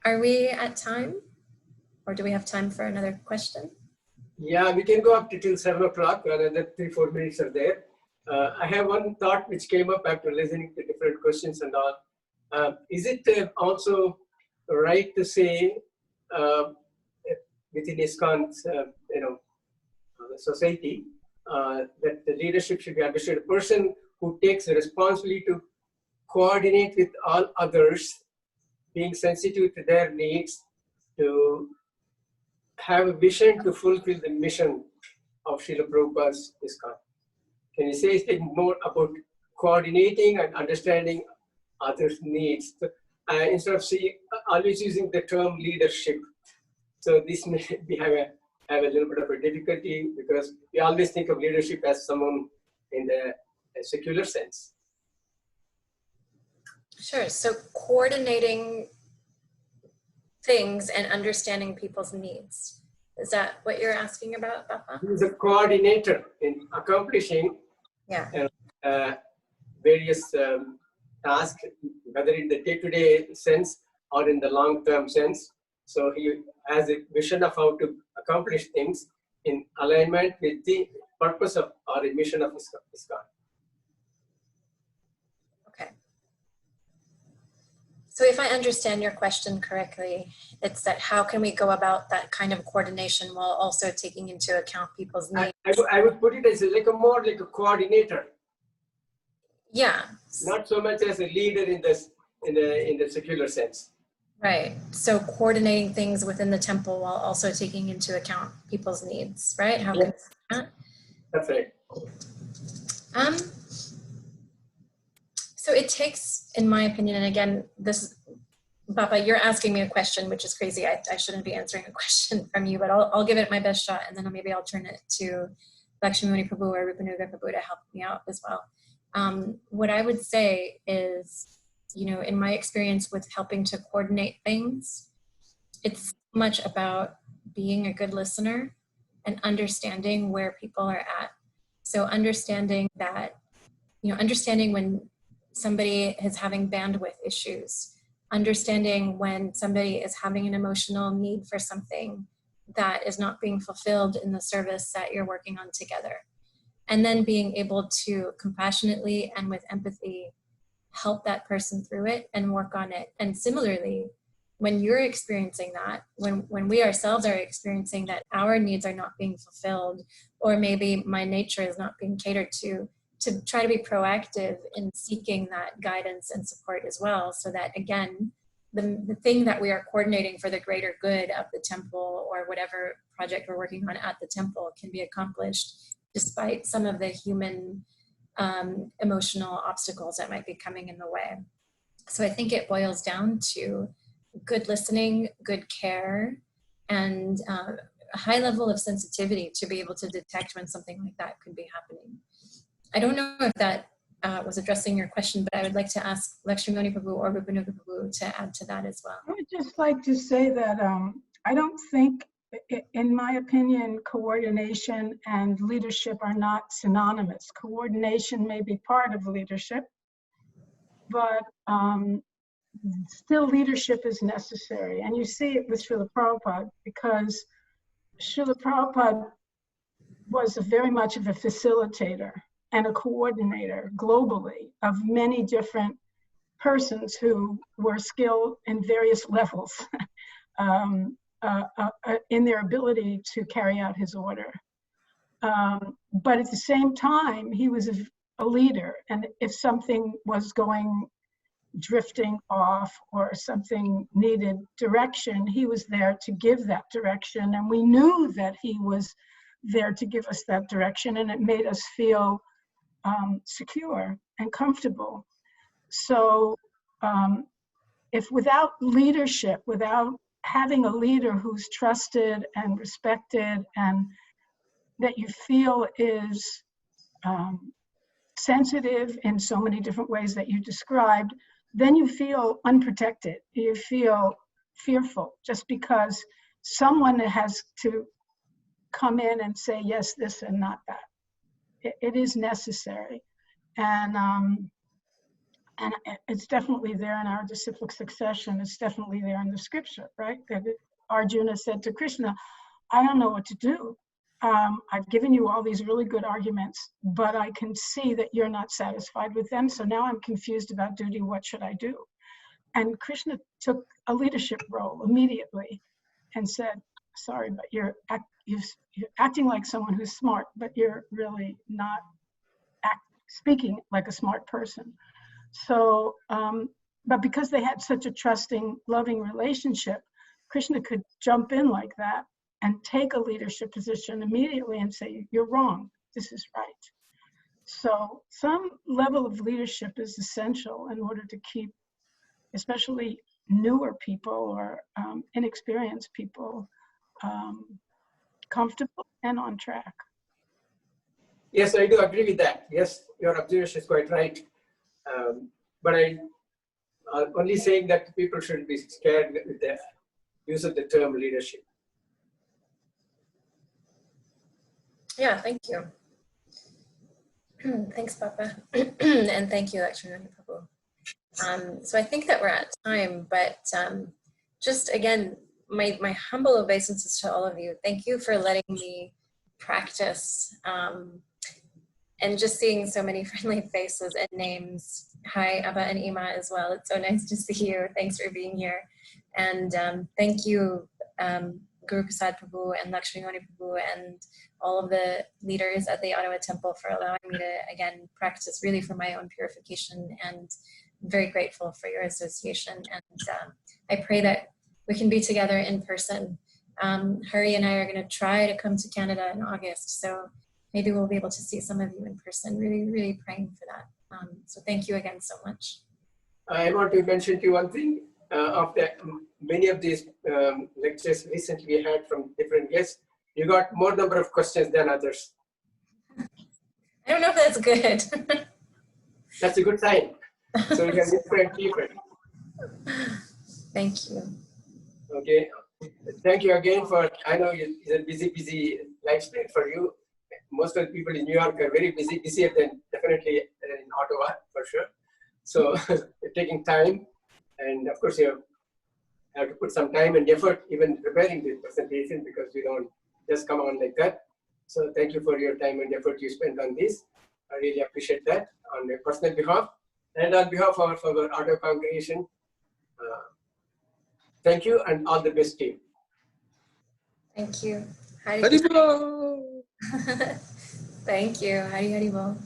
Are we at time, or do we have time for another question?
Yeah, we can go up to till 7 o'clock. Another 3-4 minutes are there. I have one thought which came up after listening to different questions and all. Is it also right to say within ISKCON's society that the leadership should be understood? A person who takes the responsibility to coordinate with all others, being sensitive to their needs, to have a vision to fulfill the mission of Srila Prabhupada's ISKCON. Can you say anything more about coordinating and understanding others' needs? Instead of always using the term leadership. So this may have a little bit of a difficulty, because we always think of leadership as someone in the secular sense.
Sure. So coordinating things and understanding people's needs. Is that what you're asking about, Papa?
He's a coordinator in accomplishing various tasks, whether in the day-to-day sense or in the long-term sense. So he has a vision of how to accomplish things in alignment with the purpose of or the mission of ISKCON.
Okay. So if I understand your question correctly, it's that how can we go about that kind of coordination while also taking into account people's needs?
I would put it as more like a coordinator.
Yeah.
Not so much as a leader in the secular sense.
Right. So coordinating things within the temple while also taking into account people's needs, right? How can we do that?
That's right.
So it takes, in my opinion, and again, this, Papa, you're asking me a question, which is crazy. I shouldn't be answering a question from you, but I'll give it my best shot, and then maybe I'll turn it to Lakshmimuni Prabhu or Rupanuga Prabhu to help me out as well. What I would say is, you know, in my experience with helping to coordinate things, it's much about being a good listener and understanding where people are at. So understanding that, you know, understanding when somebody is having bandwidth issues, understanding when somebody is having an emotional need for something that is not being fulfilled in the service that you're working on together. And then being able to compassionately and with empathy help that person through it and work on it. And similarly, when you're experiencing that, when we ourselves are experiencing that our needs are not being fulfilled, or maybe my nature is not being catered to try to be proactive in seeking that guidance and support as well, so that, again, the thing that we are coordinating for the greater good of the temple or whatever project we're working on at the temple can be accomplished despite some of the human emotional obstacles that might be coming in the way. So I think it boils down to good listening, good care, and a high level of sensitivity to be able to detect when something like that could be happening. I don't know if that was addressing your question, but I would like to ask Lakshmimuni Prabhu or Rupanuga Prabhu to add to that as well.
I would just like to say that I don't think, in my opinion, coordination and leadership are not synonymous. Coordination may be part of leadership, but still leadership is necessary. And you see it with Srila Prabhupada, because Srila Prabhupada was very much of a facilitator and a coordinator globally of many different persons who were skilled in various levels in their ability to carry out his order. But at the same time, he was a leader, and if something was drifting off or something needed direction, he was there to give that direction, and we knew that he was there to give us that direction, and it made us feel secure and comfortable. So if without leadership, without having a leader who's trusted and respected and that you feel is sensitive in so many different ways that you described, then you feel unprotected. You feel fearful just because someone has to come in and say, yes, this and not that. It is necessary. And it's definitely there in our disciplic succession. It's definitely there in the scripture, right? That Arjuna said to Krishna, I don't know what to do. I've given you all these really good arguments, but I can see that you're not satisfied with them. So now I'm confused about duty. What should I do? And Krishna took a leadership role immediately and said, sorry, but you're acting like someone who's smart, but you're really not speaking like a smart person. So, but because they had such a trusting, loving relationship, Krishna could jump in like that and take a leadership position immediately and say, you're wrong, this is right. So some level of leadership is essential in order to keep, especially newer people or inexperienced people, comfortable and on track.
Yes, I do agree with that. Yes, your observation is quite right. But I'm only saying that people shouldn't be scared with the use of the term leadership.
Yeah, thank you. Thanks, Papa. And thank you, Lakshmimuni Prabhu. So I think that we're at time, but just again, my humble obeisances to all of you. Thank you for letting me practice and just seeing so many friendly faces and names. Hi, Abba and Ima as well. It's so nice to see you. Thanks for being here. And thank you, Guru Prasad Prabhu and Lakshmimuni Prabhu and all of the leaders at the Ottawa Temple for allowing me to, again, practice really for my own purification, and I'm very grateful for your association. And I pray that we can be together in person. Hari and I are going to try to come to Canada in August. So maybe we'll be able to see some of you in person. Really, really praying for that. So thank you again so much.
I want to mention to you one thing. After many of these lectures recently we had from different guests, you got more number of questions than others.
I don't know if that's good.
That's a good sign. So you can different people.
Thank you.
Okay. Thank you again for, I know it's a busy lifestyle for you. Most of the people in New York are very busier than definitely in Ottawa, for sure. So you're taking time. And of course, you have to put some time and effort even preparing the presentation, because you don't just come on like that. So thank you for your time and effort you spent on this. I really appreciate that on your personal behalf and on behalf of our Ottawa congregation. Thank you and all the best, team.
Thank you. Hari
Haribol!
Thank you. Hari Bol.